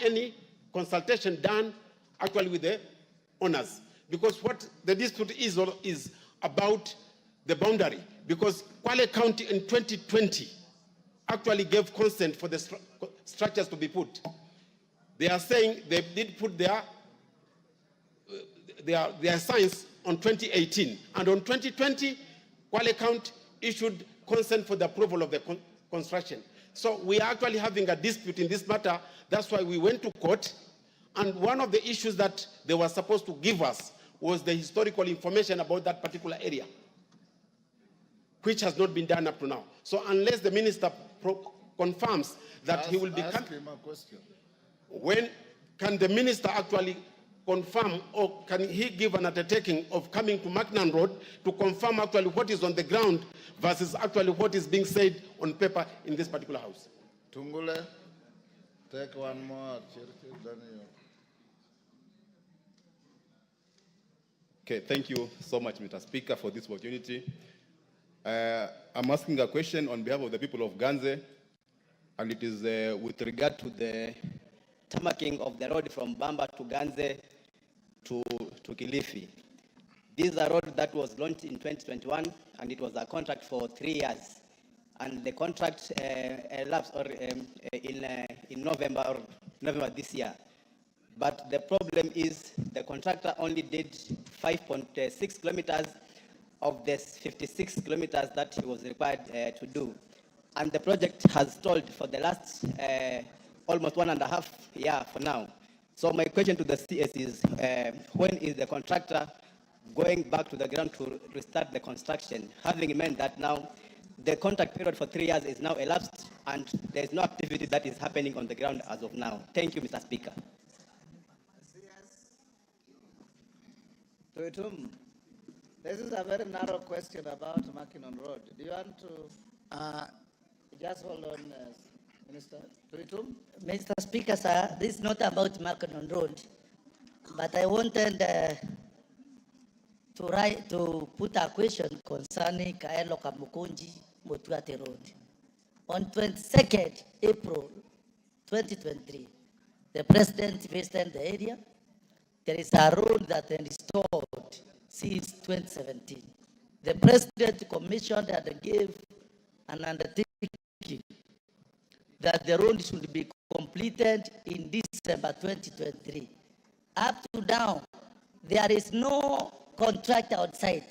any consultation done actually with the owners. Because what the dispute is about the boundary. Because Kwale County in 2020 actually gave consent for the structures to be put. They are saying they did put their signs on 2018. And on 2020, Kwale County issued consent for the approval of the construction. So we are actually having a dispute in this matter. That's why we went to court. And one of the issues that they were supposed to give us was the historical information about that particular area, which has not been done up to now. So unless the minister confirms that he will become... Ask him a question. When can the minister actually confirm, or can he give an undertaking of coming to Mackinnon Road to confirm actually what is on the ground versus actually what is being said on paper in this particular house? Tungule, take one more. Okay, thank you so much, Mr. Speaker, for this opportunity. I'm asking a question on behalf of the people of Ganze, and it is with regard to the tarmacking of the road from Bamba to Ganze to Kilifi. This is a road that was launched in 2021, and it was a contract for 3 years. And the contract elapsed in November this year. But the problem is the contractor only did 5.6 kilometers of the 56 kilometers that he was required to do. And the project has stalled for the last almost 1.5 years for now. So my question to the CS is, when is the contractor going back to the ground to restart the construction, having in mind that now the contract period for 3 years is now elapsed and there is no activity that is happening on the ground as of now? Thank you, Mr. Speaker. This is a very narrow question about Mackinnon Road. Do you want to just hold on, Minister? Mr. Speaker, sir, this is not about Mackinnon Road, but I wanted to put a question concerning Kaelo Kamukunji Motuate Road. On 22nd April 2023, the President visited the area. There is a road that is installed since 2017. The President commissioned and gave an undertaking that the road should be completed in December 2023. Up to now, there is no contract outside.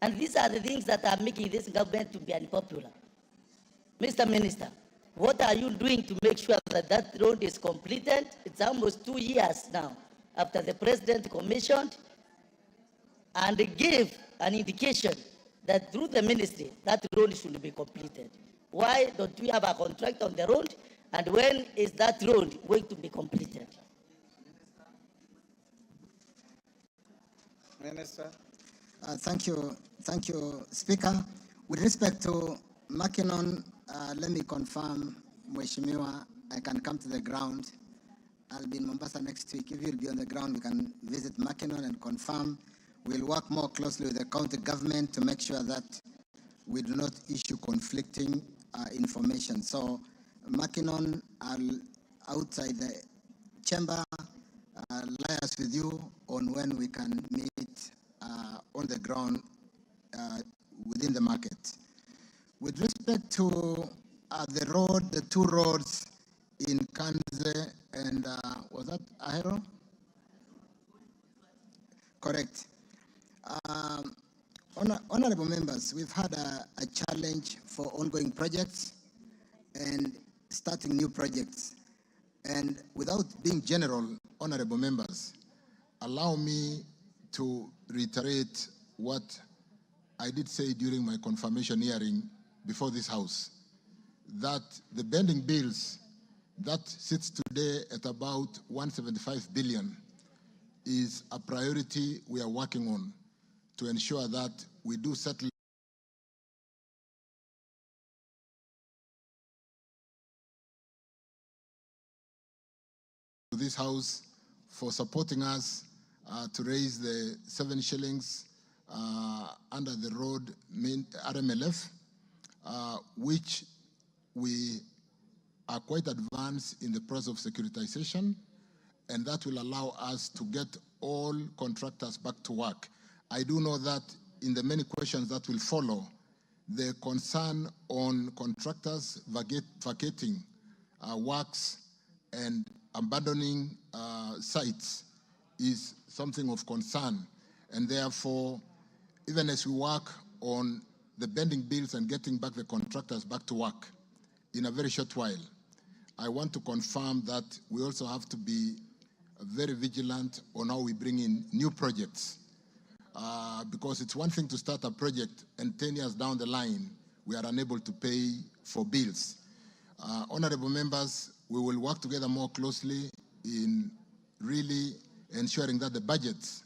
And these are the things that are making this government to be unpopular. Mr. Minister, what are you doing to make sure that that road is completed? It's almost 2 years now after the President commissioned and gave an indication that through the ministry, that road should be completed. Why don't we have a contract on the road? And when is that road going to be completed? Minister. Thank you, Speaker. With respect to Mackinnon, let me confirm, Mheshimiwa, I can come to the ground. I'll be in Mombasa next week. If you'll be on the ground, we can visit Mackinnon and confirm. We'll work more closely with the county government to make sure that we do not issue conflicting information. So Mackinnon, outside the chamber, liaise with you on when we can meet on the ground within the market. With respect to the road, the two roads in Kanze and was that Ahero? Correct. Honorable members, we've had a challenge for ongoing projects and starting new projects. And without being general, honorable members, allow me to reiterate what I did say during my confirmation hearing before this House, that the pending bills that sits today at about 175 billion is a priority we are working on to ensure that we do settle to this House for supporting us to raise the 7 shillings under the road RMLF, which we are quite advanced in the process of securitization, and that will allow us to get all contractors back to work. I do know that in the many questions that will follow, the concern on contractors vacating works and abandoning sites is something of concern. And therefore, even as we work on the bending bills and getting back the contractors back to work in a very short while, I want to confirm that we also have to be very vigilant on how we bring in new projects. Because it's one thing to start a project and 10 years down the line, we are unable to pay for bills. Honorable members, we will work together more closely in really ensuring that the budgets,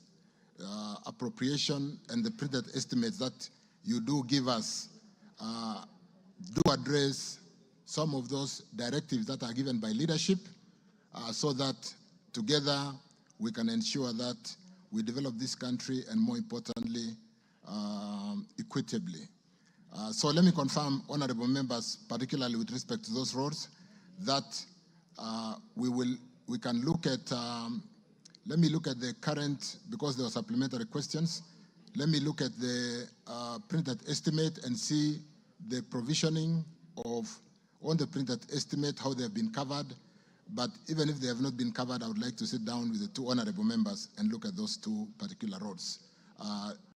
appropriation, and the printed estimates that you do give us do address some of those directives that are given by leadership, so that together we can ensure that we develop this country, and more importantly, equitably. So let me confirm, honorable members, particularly with respect to those roads, that we can look at, let me look at the current, because there are supplementary questions, let me look at the printed estimate and see the provisioning on the printed estimate, how they have been covered. But even if they have not been covered, I would like to sit down with the two honorable members and look at those two particular roads,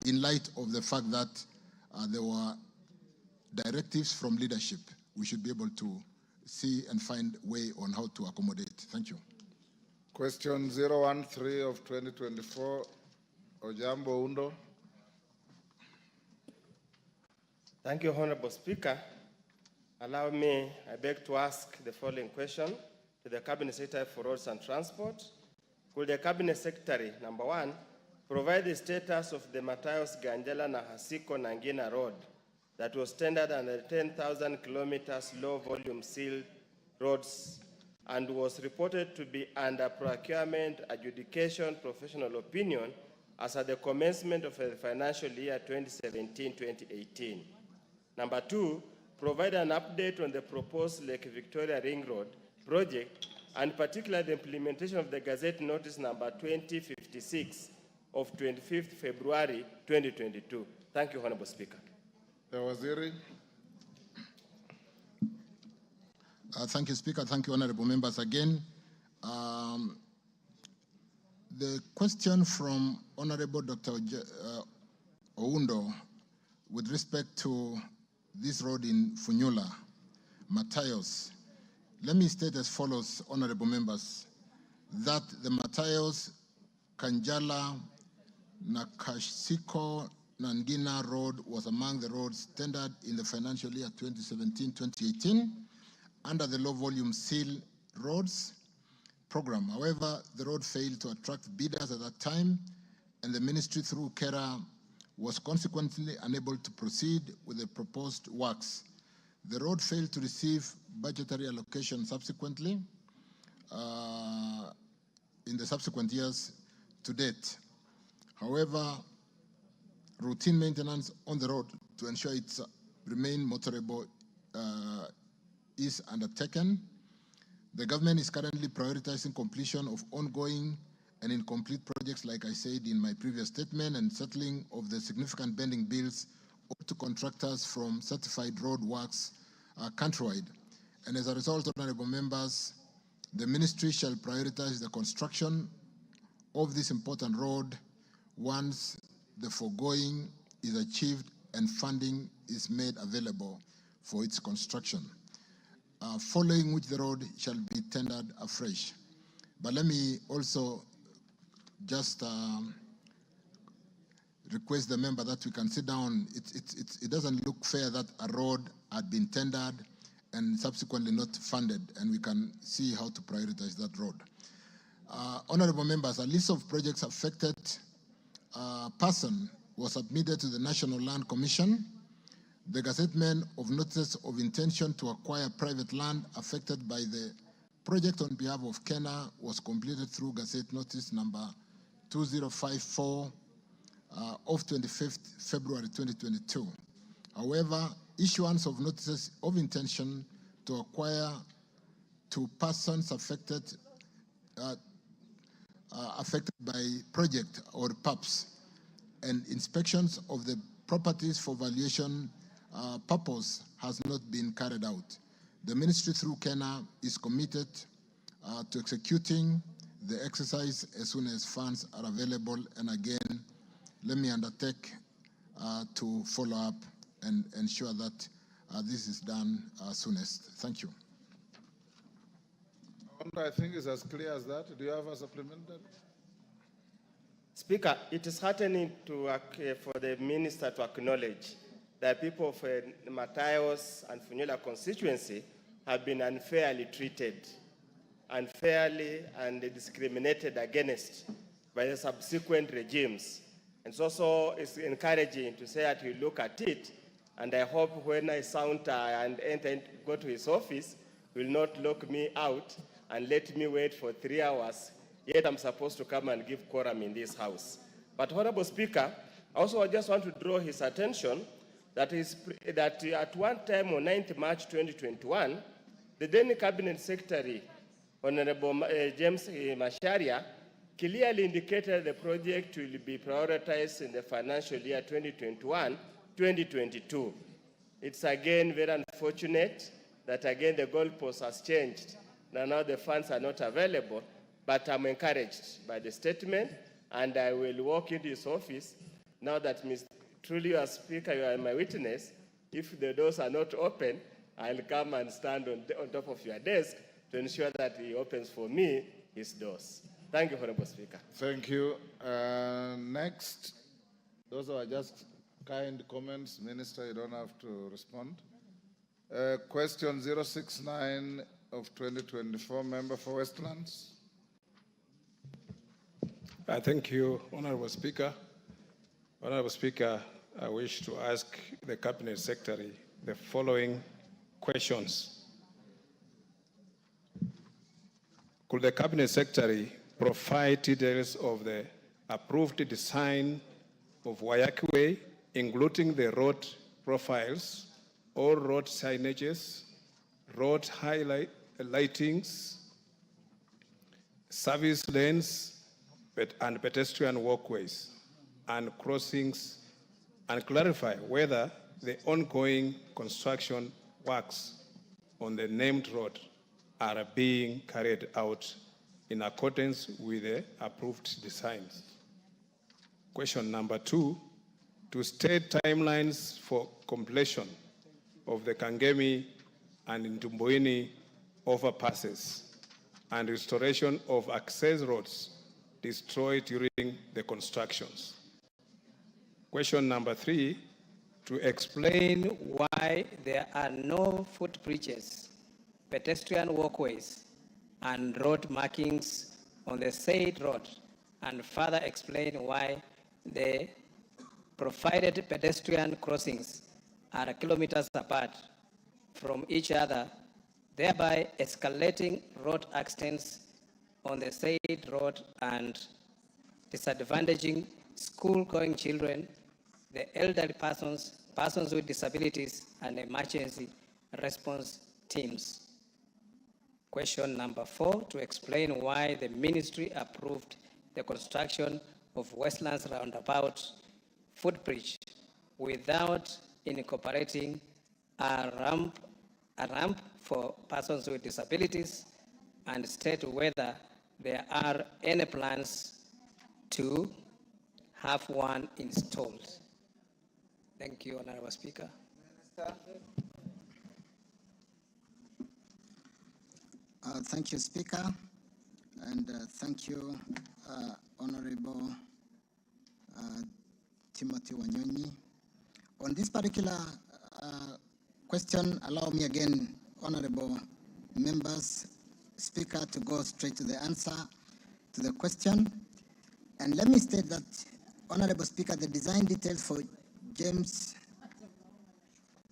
in light of the fact that there were directives from leadership. We should be able to see and find a way on how to accommodate. Thank you. Question 013 of 2024, Ojambo Undo. Thank you, Honorable Speaker. Allow me, I beg to ask the following question to the Cabinet Secretary for Roads and Transport. Could the Cabinet Secretary, number one, provide the status of the Matayos Ganjela Nahasiko Nangina Road that was tendered under 10,000 kilometers low volume sealed roads and was reported to be under procurement adjudication professional opinion as at the commencement of the financial year 2017-2018. Number two, provide an update on the proposed Lake Victoria Ring Road project, and particularly the implementation of the Gazette Notice number 2056 of 25th February 2022. Thank you, Honorable Speaker. Waziri. Thank you, Speaker. Thank you, honorable members. Again, the question from Honorable Dr. Oundo with respect to this road in Funyula, Matayos. Let me state as follows, honorable members, that the Matayos, Kanjala, Nakashiko, Nangina Road was among the roads tendered in the financial year 2017-2018 under the low volume seal roads program. However, the road failed to attract bidders at that time, and the ministry through KERA was consequently unable to proceed with the proposed works. The road failed to receive budgetary allocation subsequently in the subsequent years to date. However, routine maintenance on the road to ensure it remain motorable is undertaken. The government is currently prioritizing completion of ongoing and incomplete projects, like I said in my previous statement, and settling of the significant bending bills to contractors from certified road works countrywide. And as a result, honorable members, the ministry shall prioritize the construction of this important road once the foregoing is achieved and funding is made available for its construction, following which the road shall be tendered afresh. But let me also just request the member that we can sit down. It doesn't look fair that a road had been tendered and subsequently not funded, and we can see how to prioritize that road. Honorable members, a list of projects affected person was submitted to the National Land Commission. The gazettement of notices of intention to acquire private land affected by the project on behalf of Kenya was completed through Gazette Notice number 2054 of 25th February 2022. However, issuance of notices of intention to acquire to persons affected affected by project or PUPs, and inspections of the properties for valuation purpose has not been carried out. The ministry through Kenya is committed to executing the exercise as soon as funds are available. And again, let me undertake to follow up and ensure that this is done soonest. Thank you. I think it's as clear as that. Do you have a supplementary? Speaker, it is heartening for the minister to acknowledge that people of Matayos and Funyula constituency have been unfairly treated, unfairly and discriminated against by the subsequent regimes. And so it's encouraging to say that you look at it, and I hope when I saunter and go to his office, he will not lock me out and let me wait for 3 hours, yet I'm supposed to come and give quorum in this house. But Honorable Speaker, I just want to draw his attention that at one time on 9th March 2021, the then Cabinet Secretary, Honorable James Macharia, clearly indicated the project will be prioritized in the financial year 2021-2022. It's again very unfortunate that again the goalpost has changed. Now the funds are not available, but I'm encouraged by the statement, and I will walk into his office now that truly you are Speaker, you are my witness. If the doors are not open, I'll come and stand on top of your desk to ensure that he opens for me his doors. Thank you, Honorable Speaker. Thank you. Next, those are just kind comments. Minister, you don't have to respond. Question 069 of 2024, member for Westlands. Thank you, Honorable Speaker. Honorable Speaker, I wish to ask the Cabinet Secretary the following questions. Could the Cabinet Secretary provide details of the approved design of Wayaki Way, including the road profiles, all road signages, road lightings, service lanes, and pedestrian walkways and crossings, and clarify whether the ongoing construction works on the named road are being carried out in accordance with the approved designs. Question number 2, to state timelines for completion of the Kangemi and Ntumbuini overpasses and restoration of access roads destroyed during the constructions. Question number 3, to explain why there are no footbridges, pedestrian walkways, and road markings on the said road, and further explain why the provided pedestrian crossings are kilometers apart from each other, thereby escalating road accidents on the said road and disadvantaging school-going children, the elderly persons, persons with disabilities, and emergency response teams. Question number 4, to explain why the ministry approved the construction of Westlands Roundabout footbridge without incorporating a ramp for persons with disabilities, and state whether there are any plans to have one installed. Thank you, Honorable Speaker. Thank you, Speaker, and thank you, Honorable Timothy Wanyonyi. On this particular question, allow me again, Honorable members, Speaker, to go straight to the answer to the question. And let me state that, Honorable Speaker, the design details for James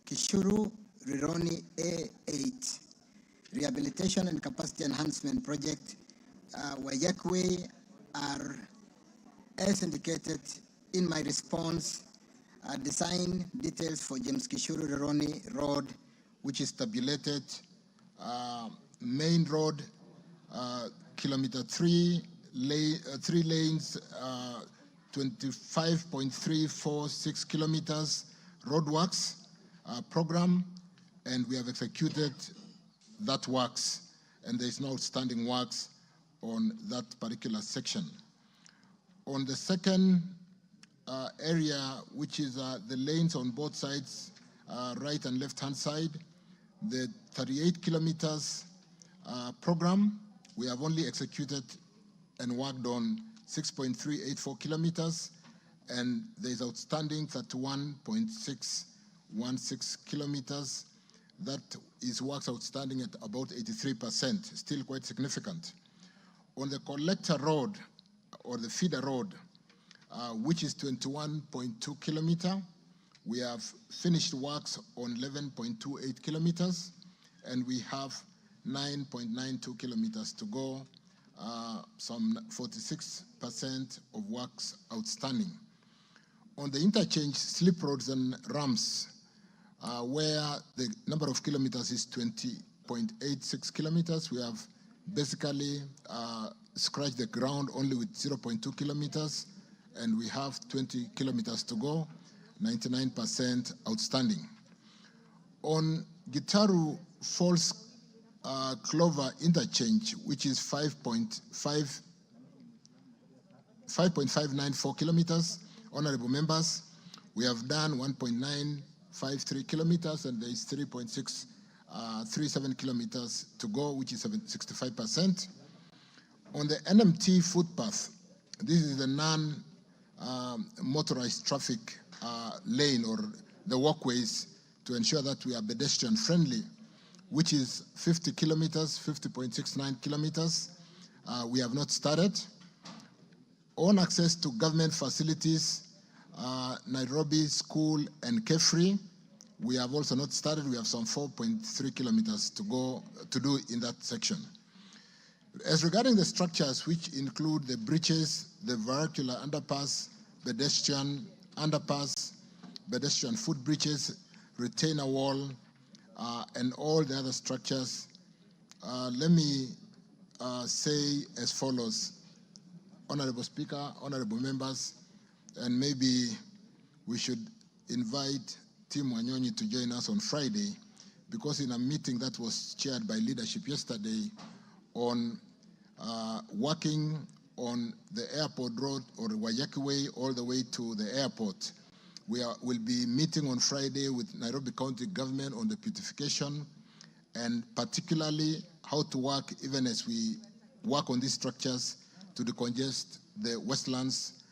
Kishuru Rironi A8 Rehabilitation and Capacity Enhancement Project, Wayaki are, as indicated in my response, design details for James Kishuru Rironi Road, which is tabulated main road, kilometer 3, 3 lanes, 25.346 kilometers roadworks program, and we have executed that works, and there is no outstanding works on that particular section. On the second area, which is the lanes on both sides, right and left-hand side, the 38 kilometers program, we have only executed and worked on 6.384 kilometers, and there is outstanding 31.616 kilometers. That is works outstanding at about 83%, still quite significant. On the collector road, or the feeder road, which is 21.2 kilometer, we have finished works on 11.28 kilometers, and we have 9.92 kilometers to go, some 46% of works outstanding. On the interchange, slip roads and ramps, where the number of kilometers is 20.86 kilometers, we have basically scratched the ground only with 0.2 kilometers, and we have 20 kilometers to go, 99% outstanding. On Gitaru Falls Clover interchange, which is 5.594 kilometers, honorable members, we have done 1.953 kilometers, and there is 3.637 kilometers to go, which is 65%. On the NMT footpath, this is the non-motorized traffic lane, or the walkways, to ensure that we are pedestrian friendly, which is 50 kilometers, 50.69 kilometers. We have not started. On access to government facilities, Nairobi School and Kefri, we have also not started. We have some 4.3 kilometers to go to do in that section. As regarding the structures, which include the bridges, the vernacular underpass, pedestrian underpass, pedestrian footbridges, retainer wall, and all the other structures, let me say as follows. Honorable Speaker, honorable members, and maybe we should invite Tim Wanyonyi to join us on Friday, because in a meeting that was chaired by leadership yesterday on working on the airport road, or Wayaki Way, all the way to the airport, will be meeting on Friday with Nairobi County government on the beautification, and particularly how to work, even as we work on these structures, to decongest the Westlands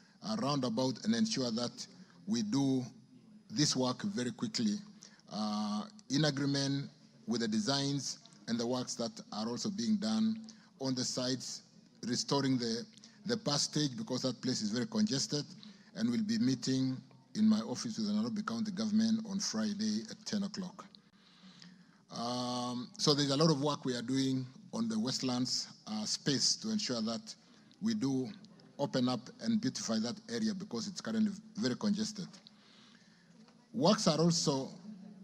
roundabout and ensure that we do this work very quickly, in agreement with the designs and the works that are also being done on the sites, restoring the bus stage, because that place is very congested, and we'll be meeting in my office with the Nairobi County government on Friday at 10 o'clock. So there's a lot of work we are doing on the Westlands space to ensure that we do open up and beautify that area, because it's currently very congested. Works are also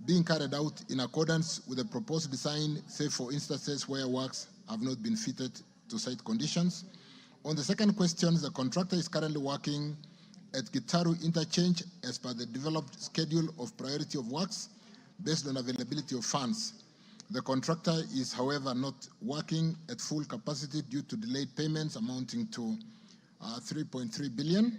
being carried out in accordance with the proposed design, save for instances where works have not been fitted to site conditions. On the second question, the contractor is currently working at Gitaru interchange as per the developed schedule of priority of works based on availability of funds. The contractor is, however, not working at full capacity due to delayed payments amounting to 3.3 billion.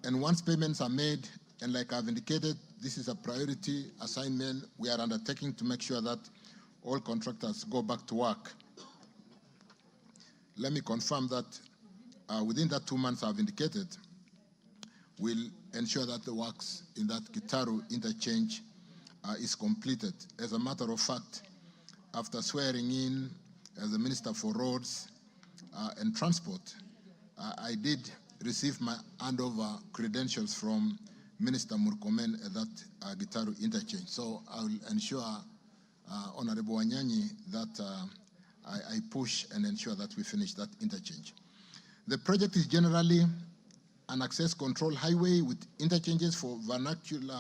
And once payments are made, and like I've indicated, this is a priority assignment we are undertaking to make sure that all contractors go back to work. Let me confirm that within that 2 months I've indicated, we'll ensure that the works in that Gitaru interchange is completed. As a matter of fact, after swearing in as the Minister for Roads and Transport, I did receive my handover credentials from Minister Murkomen at that Gitaru interchange. So I will ensure, Honorable Wanyonyi, that I push and ensure that we finish that interchange. The project is generally an access control highway with interchanges for vernacular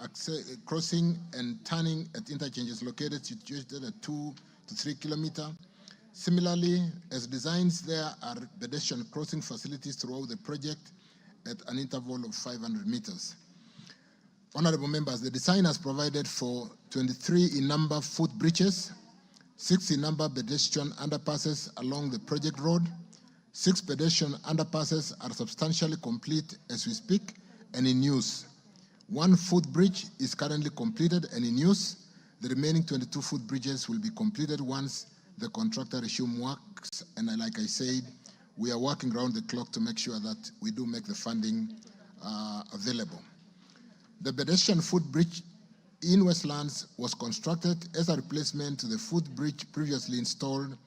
access, crossing and turning at interchanges located situated at 2 to 3 kilometers Similarly, as designs, there are pedestrian crossing facilities throughout the project at an interval of 500 meters. Honorable members, the design has provided for 23 in number footbridges, 6 in number pedestrian underpasses along the project road. 6 pedestrian underpasses are substantially complete as we speak and in use. 1 footbridge is currently completed and in use. The remaining 22 footbridges will be completed once the contractor resumes works. And like I said, we are working around the clock to make sure that we do make the funding available. The pedestrian footbridge in Westlands was constructed as a replacement to the footbridge previously installed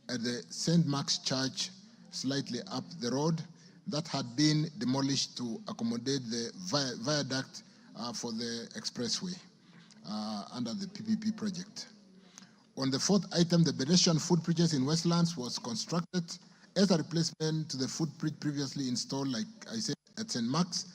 at the St. Mark's Church slightly up the road that had been demolished to accommodate the viaduct for the expressway under the PPP project. On the 4th item, the pedestrian footbridges in Westlands was constructed as a replacement to the footbridge previously installed, like I said, at St. Mark's,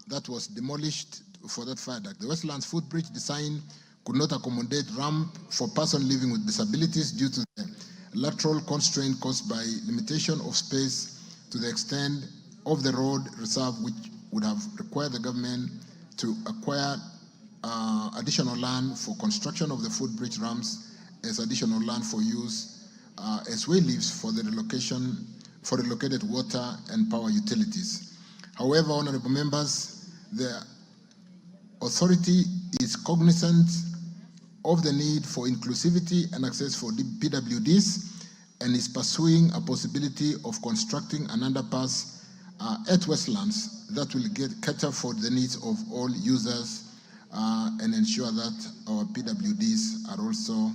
that was demolished for that viaduct. The Westlands footbridge design could not accommodate ramp for persons living with disabilities due to the lateral constraint caused by limitation of space to the extent of the road reserve, which would have required the government to acquire additional land for construction of the footbridge ramps as additional land for use as way leaves for the relocated water and power utilities. However, honorable members, the authority is cognizant of the need for inclusivity and access for PWDs and is pursuing a possibility of constructing an underpass at Westlands that will cater for the needs of all users and ensure that our PWDs are also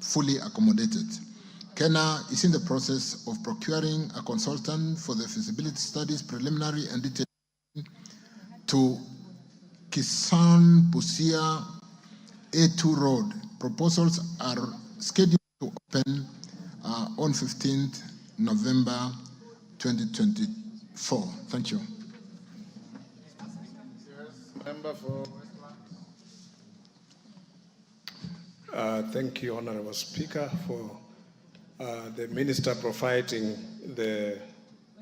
fully accommodated. Kenya is in the process of procuring a consultant for the feasibility studies, preliminary and detailed to Kisan Busia A2 Road. Proposals are scheduled to open on 15th November 2024. Thank you. Member for Thank you, Honorable Speaker, for the Minister providing the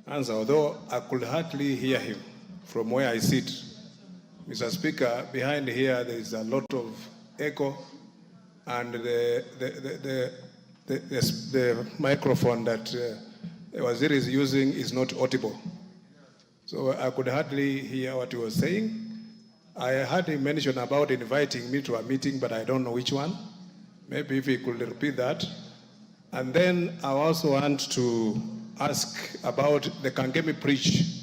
answer, although I could hardly hear him from where I sit. Mr. Speaker, behind here there is a lot of echo, and the microphone that Waziri is using is not audible. So I could hardly hear what he was saying. I heard him mention about inviting me to a meeting, but I don't know which one. Maybe if he could repeat that. And then I also want to ask about the Kangemi Bridge.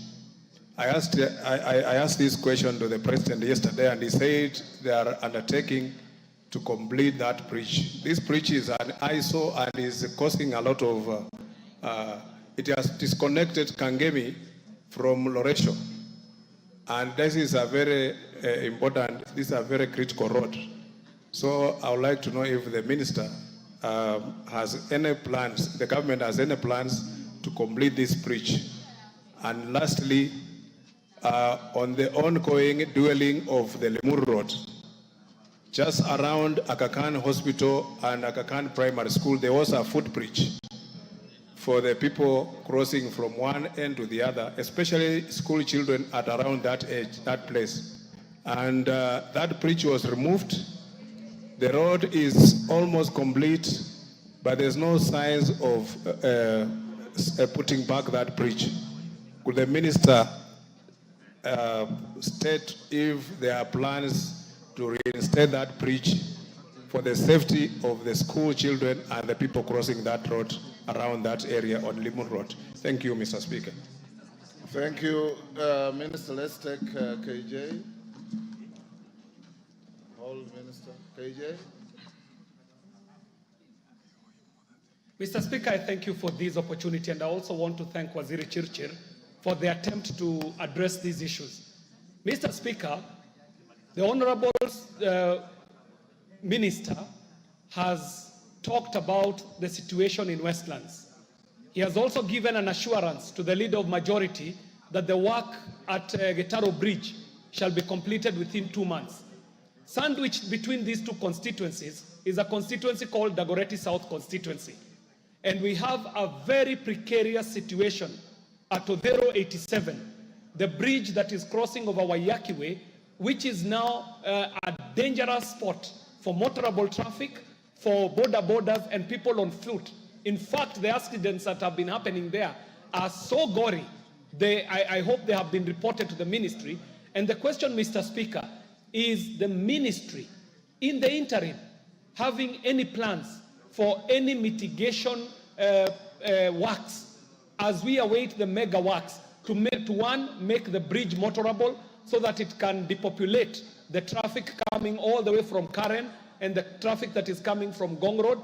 I asked this question to the President yesterday, and he said they are undertaking to complete that bridge. This bridge is an ISO and is causing a lot of, it has disconnected Kangemi from Loresho. And this is a very important, this is a very critical road. So I would like to know if the Minister has any plans, the government has any plans to complete this bridge. And lastly, on the ongoing dwelling of the Lemur Road, just around Aga Khan Hospital and Aga Khan Primary School, there was a footbridge for the people crossing from one end to the other, especially school children at around that age, that place. And that bridge was removed. The road is almost complete, but there's no signs of putting back that bridge. Could the Minister state if there are plans to reinstate that bridge for the safety of the school children and the people crossing that road around that area on Limon Road? Thank you, Mr. Speaker. Thank you, Minister. Let's take KJ. Hold, Minister. KJ. Mr. Speaker, I thank you for this opportunity, and I also want to thank Waziri Chirchir for the attempt to address these issues. Mr. Speaker, the Honorable Minister has talked about the situation in Westlands. He has also given an assurance to the Leader of Majority that the work at Getaro Bridge shall be completed within 2 months. Sandwiched between these two constituencies is a constituency called Dagoretti South constituency. And we have a very precarious situation at Odero 87, the bridge that is crossing over Waiyaki Way, which is now a dangerous spot for motorable traffic, for borders and people on foot. In fact, the accidents that have been happening there are so gory. I hope they have been reported to the ministry. And the question, Mr. Speaker, is the ministry in the interim having any plans for any mitigation works as we await the mega works to make the bridge motorable so that it can depopulate the traffic coming all the way from Karen and the traffic that is coming from Gong Road?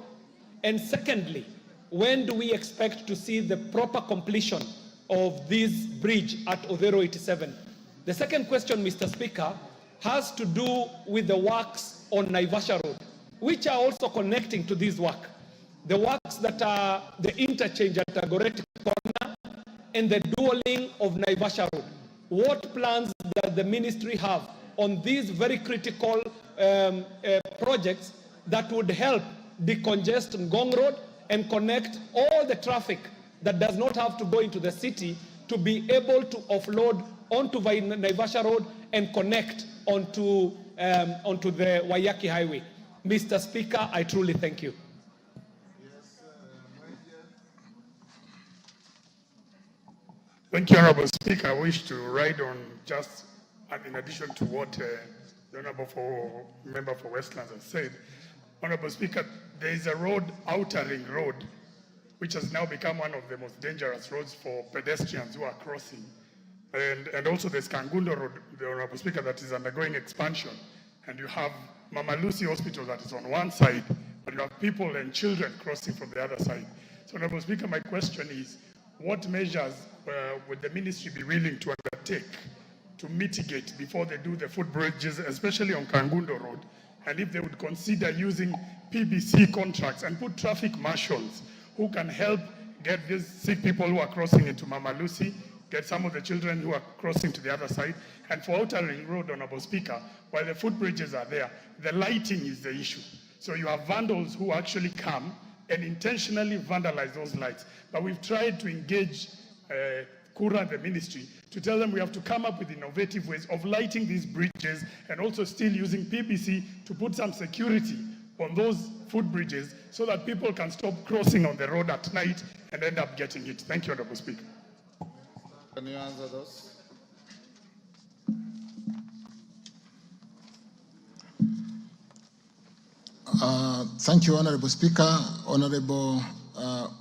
And secondly, when do we expect to see the proper completion of this bridge at Odero 87? The second question, Mr. Speaker, has to do with the works on Naivasha Road, which are also connecting to this work. The works that are the interchange at Dagoretti Corner and the dualing of Naivasha Road. What plans does the ministry have on these very critical projects that would help decongest Ngong Road and connect all the traffic that does not have to go into the city to be able to offload onto Naivasha Road and connect onto the Waiyaki Highway? Mr. Speaker, I truly thank you. Thank you, Honorable Speaker. I wish to write on just in addition to what the Honorable Member for Westlands has said. Honorable Speaker, there is a road, Outer Ring Road, which has now become one of the most dangerous roads for pedestrians who are crossing. And also there's Kangundo Road, the Honorable Speaker, that is undergoing expansion. And you have Mama Lucy Hospital that is on one side, but you have people and children crossing from the other side. So, Honorable Speaker, my question is, what measures would the ministry be willing to undertake to mitigate before they do the footbridges, especially on Kangundo Road? And if they would consider using PBC contracts and put traffic marshals who can help get these sick people who are crossing into Mama Lucy, get some of the children who are crossing to the other side. And for Outer Ring Road, Honorable Speaker, while the footbridges are there, the lighting is the issue. So you have vandals who actually come and intentionally vandalize those lights. But we've tried to engage Kura and the ministry to tell them we have to come up with innovative ways of lighting these bridges and also still using PBC to put some security on those footbridges so that people can stop crossing on the road at night and end up getting hit. Thank you, Honorable Speaker. Can you answer those? Thank you, Honorable Speaker. Honorable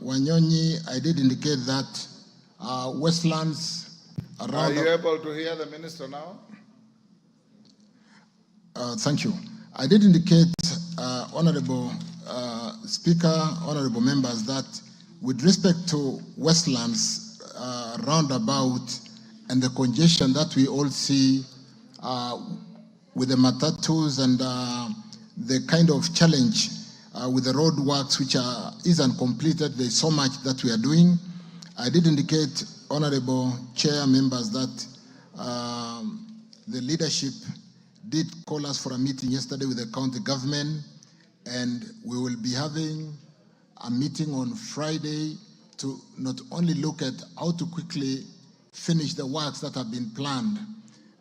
Wanyonyi, I did indicate that Westlands around... Are you able to hear the minister now? Thank you. I did indicate, Honorable Speaker, Honorable members, that with respect to Westlands roundabout and the congestion that we all see with the matatus and the kind of challenge with the road works which isn't completed, there's so much that we are doing. I did indicate, Honorable Chair, members, that the leadership did call us for a meeting yesterday with the county government, and we will be having a meeting on Friday to not only look at how to quickly finish the works that have been planned.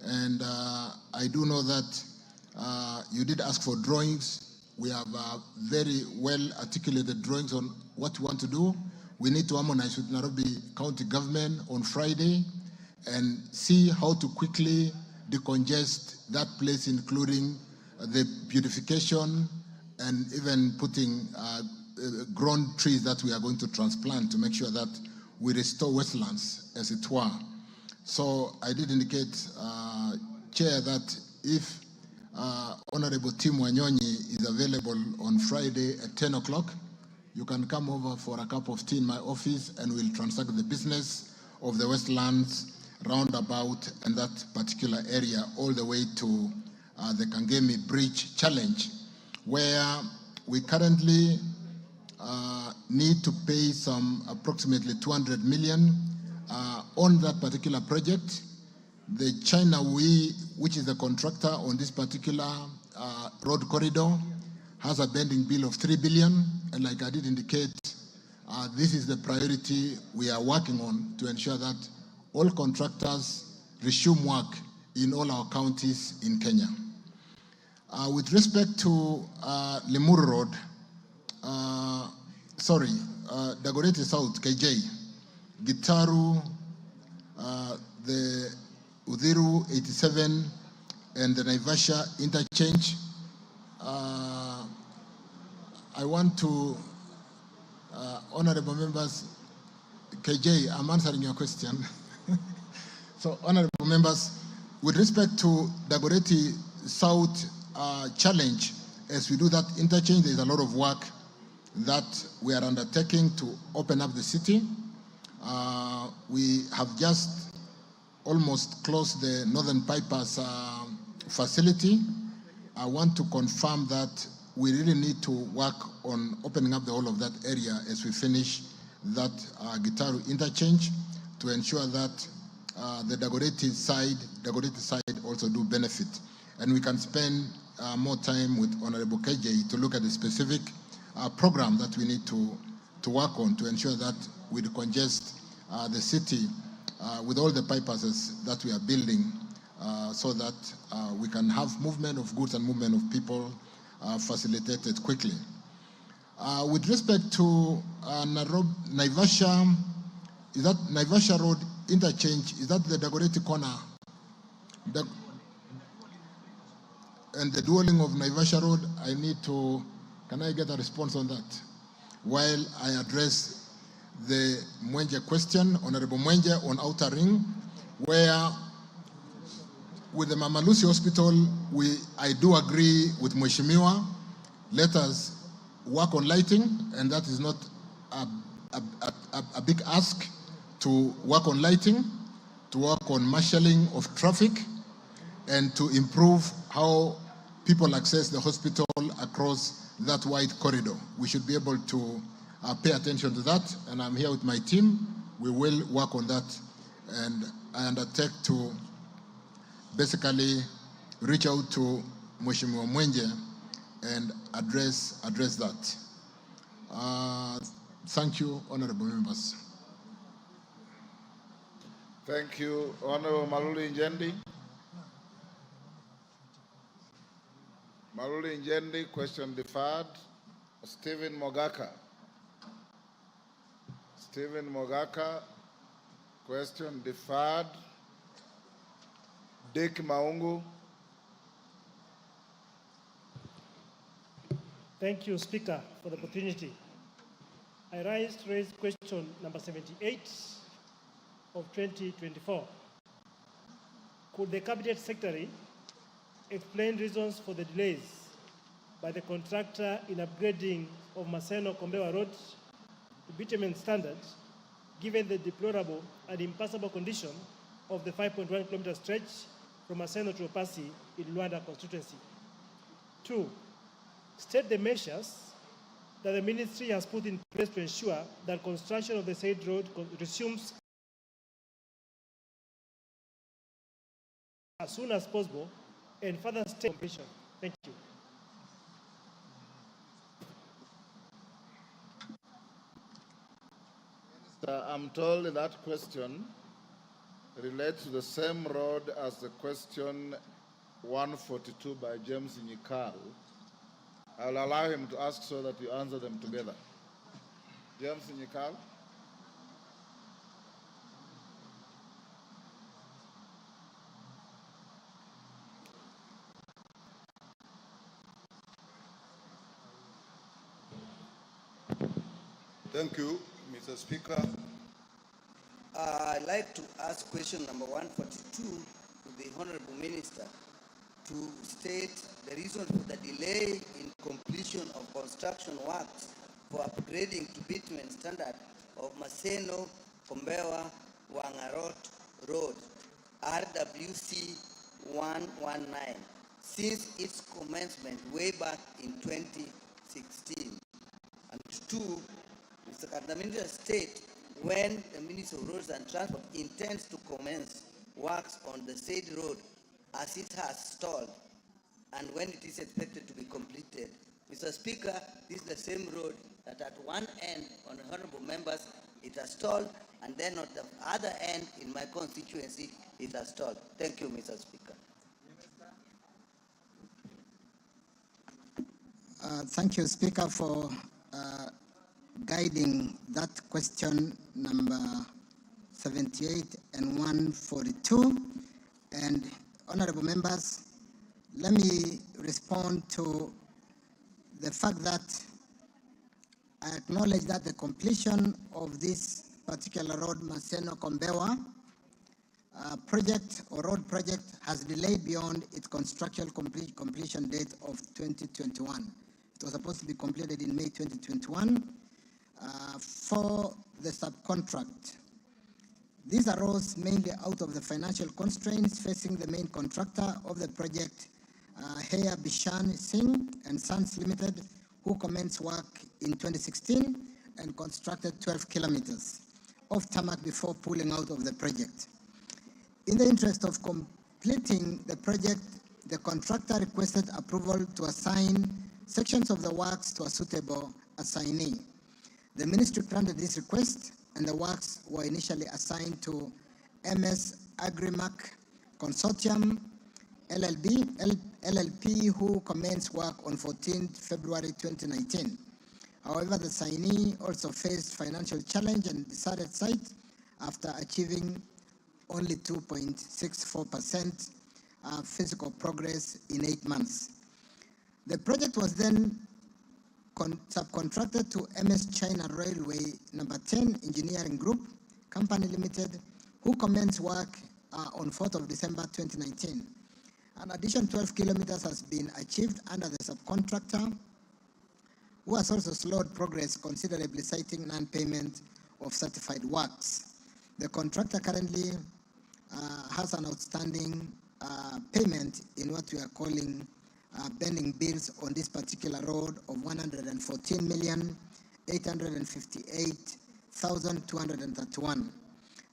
And I do know that you did ask for drawings. We have very well articulated drawings on what we want to do. We need to harmonize with Nairobi County government on Friday and see how to quickly decongest that place, including the beautification and even putting grown trees that we are going to transplant to make sure that we restore Westlands as it were. So I did indicate, Chair, that if Honorable Tim Wanyonyi is available on Friday at 10 o'clock, you can come over for a cup of tea in my office and we'll transact the business of the Westlands roundabout and that particular area all the way to the Kangemi Bridge Challenge, where we currently need to pay some approximately 200 million on that particular project. The China We, which is the contractor on this particular road corridor, has a pending bill of 3 billion, and like I did indicate, this is the priority we are working on to ensure that all contractors resume work in all our counties in Kenya. With respect to Limuru Road, Dagoretti South, KJ, Gitaru, the Udhiru 87, and the Naivasha interchange. I want to, honorable members, KJ, I'm answering your question. So, honorable members, with respect to Dagoretti South challenge, as we do that interchange, there's a lot of work that we are undertaking to open up the city. We have just almost closed the Northern Bypass facility. I want to confirm that we really need to work on opening up the whole of that area as we finish that Gitaru interchange to ensure that the Dagoretti side also do benefit. And we can spend more time with Honorable KJ to look at the specific program that we need to work on to ensure that we decongest the city with all the bypasses that we are building so that we can have movement of goods and movement of people facilitated quickly. With respect to Naivasha, is that Naivasha Road interchange, is that the Dagoretti corner? And the dueling of Naivasha Road, I need to, can I get a response on that? While I address the Mwenje question, Honorable Mwenje on Outer Ring, where with the Mama Lucy Hospital, I do agree with Mheshimiwa. Let us work on lighting, and that is not a big ask to work on lighting, to work on marshalling of traffic, and to improve how people access the hospital across that wide corridor. We should be able to pay attention to that, and I'm here with my team. We will work on that, and I undertake to basically reach out to Mheshimiwa Mwenje and address that. Thank you, honorable members. Thank you, Honorable Maluli Njendi. Maluli Njendi, question deferred. Stephen Mogaka. Stephen Mogaka, question deferred. Dick Maungu. Thank you, Speaker, for the opportunity. I raise question number 78 of 2024. Could the Cabinet Secretary explain reasons for the delays by the contractor in upgrading of Maseno-Kombewa Road to bitumen standards, given the deplorable and impassable condition of the 5.1 kilometer stretch from Maseno to Opasi in Luanda constituency? 2, state the measures that the ministry has put in place to ensure that construction of the said road resumes as soon as possible and further state completion. Thank you. I'm told that question relates to the same road as the question 142 by James Nyikal. I'll allow him to ask so that you answer them together. James Nyikal. Thank you, Mr. Speaker. I'd like to ask question number 142 to the Honorable Minister to state the reason for the delay in completion of construction works for upgrading to bitumen standard of Maseno Kombewa Wangarot Road, RWC 119, since its commencement way back in 2016. And 2, Mr. Kandamindra state when the Ministry of Roads and Transport intends to commence works on the said road as it has stalled, and when it is expected to be completed Mr. Speaker, this is the same road that at one end, on honorable members, it has stalled, and then on the other end, in my constituency, it has stalled. Thank you, Mr. Speaker. Thank you, Speaker, for guiding that question number 78 and 142. And honorable members, let me respond to the fact that I acknowledge that the completion of this particular road, Maseno-Kombewa project or road project, has delayed beyond its construction completion date of 2021. It was supposed to be completed in May 2021 for the subcontract. These arose mainly out of the financial constraints facing the main contractor of the project, Heya Bishan Singh and Sons Limited, who commenced work in 2016 and constructed 12 kilometers of tarmac before pulling out of the project. In the interest of completing the project, the contractor requested approval to assign sections of the works to a suitable assignee. The ministry granted this request, and the works were initially assigned to MS Agrimac Consortium LLP, who commenced work on 14th February 2019. However, the assignee also faced financial challenge and decided site after achieving only 2.64% physical progress in 8 months. The project was then subcontracted to MS China Railway Number 10 Engineering Group Company Limited, who commenced work on 4th of December 2019. An additional 12 kilometers has been achieved under the subcontractor, who has also slowed progress considerably, citing non-payment of certified works. The contractor currently has an outstanding payment in what we are calling pending bills on this particular road of 114,858,231.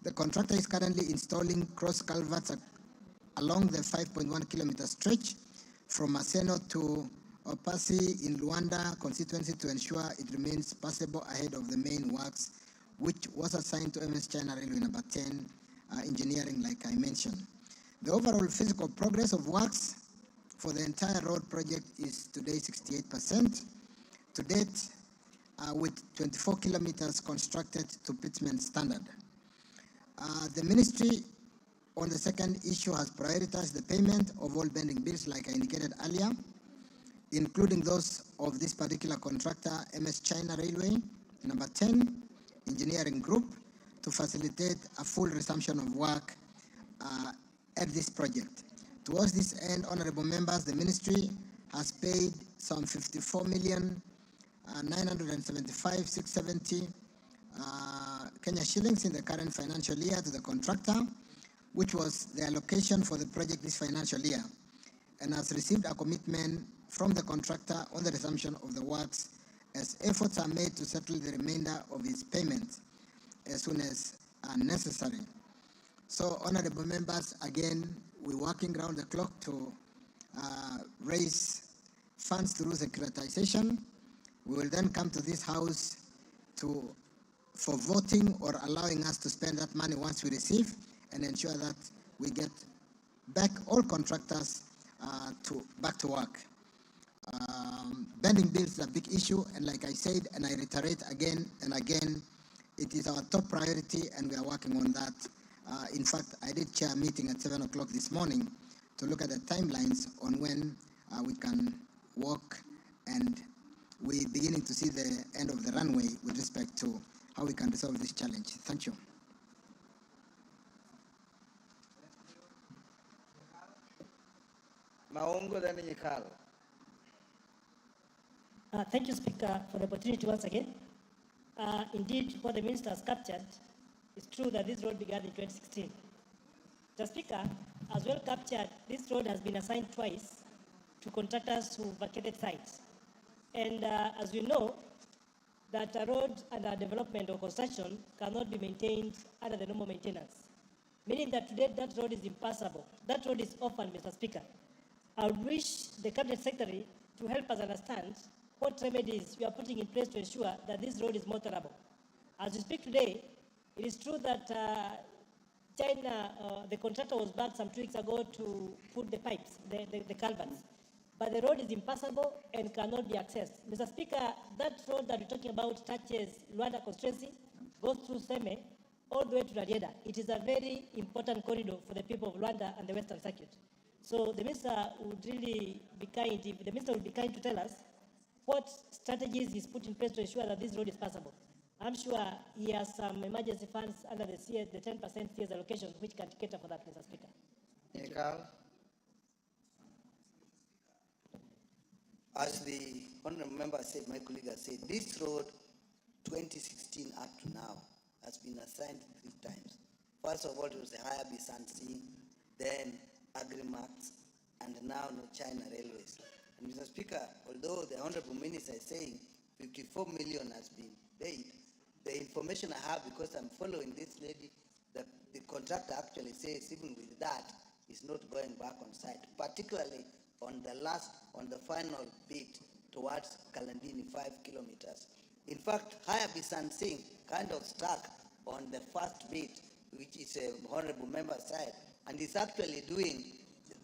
The contractor is currently installing cross culverts along the 5.1 kilometer stretch from Maseno to Opasi in Luanda constituency to ensure it remains passable ahead of the main works, which was assigned to MS China Railway Number 10 Engineering, like I mentioned. The overall physical progress of works for the entire road project is today 68%. To date, with 24 kilometers constructed to pitman standard. The ministry on the second issue has prioritized the payment of all pending bills, like I indicated earlier, including those of this particular contractor, MS China Railway Number 10 Engineering Group, to facilitate a full resumption of work at this project. Towards this end, honorable members, the ministry has paid some 54,975,670 Kenya shillings in the current financial year to the contractor, which was the allocation for the project this financial year, and has received a commitment from the contractor on the resumption of the works as efforts are made to settle the remainder of his payments as soon as necessary. So, honorable members, again, we're working around the clock to raise funds through securitization. We will then come to this house for voting or allowing us to spend that money once we receive, and ensure that we get back all contractors back to work. Pending bills is a big issue, and like I said, and I reiterate again and again, it is our top priority, and we are working on that. In fact, I did chair a meeting at 7 o'clock this morning to look at the timelines on when we can walk, and we're beginning to see the end of the runway with respect to how we can resolve this challenge. Thank you. Thank you, Speaker, for the opportunity once again. Indeed, what the Minister has captured, it's true that this road began in 2016. The Speaker has well captured this road has been assigned twice to contractors who vacated sites. And as we know, that a road under development or construction cannot be maintained under the normal maintenance, meaning that today that road is impassable. That road is orphan, Mr. Speaker. I would wish the Cabinet Secretary to help us understand what remedies you are putting in place to ensure that this road is motorable. As we speak today, it is true that China, the contractor was back some 2 weeks ago to put the pipes, the culverts. But the road is impassable and cannot be accessed. Mr. Speaker, that road that we're talking about touches Luanda constituency, goes through Seme, all the way to Rarieda. It is a very important corridor for the people of Luanda and the Western Circuit. So the minister would really be kind, if the minister would be kind to tell us what strategies he's put in place to ensure that this road is passable. I'm sure he has some emergency funds under the 10% CS allocation, which can cater for that, Mr. Speaker. As the honorable member said, my colleague has said, this road, 2016 up to now, has been assigned 3 times. First of all, it was the Higher Bisansi, then Agrimax, and now China Railways. And Mr. Speaker, although the honorable minister is saying 54 million has been paid, the information I have, because I'm following this lady, the contractor actually says even with that, it's not going back on site, particularly on the final bit towards Kalandini, 5 kilometers. In fact, Higher Bisansing kind of stuck on the first bit, which is a honorable member side, and is actually doing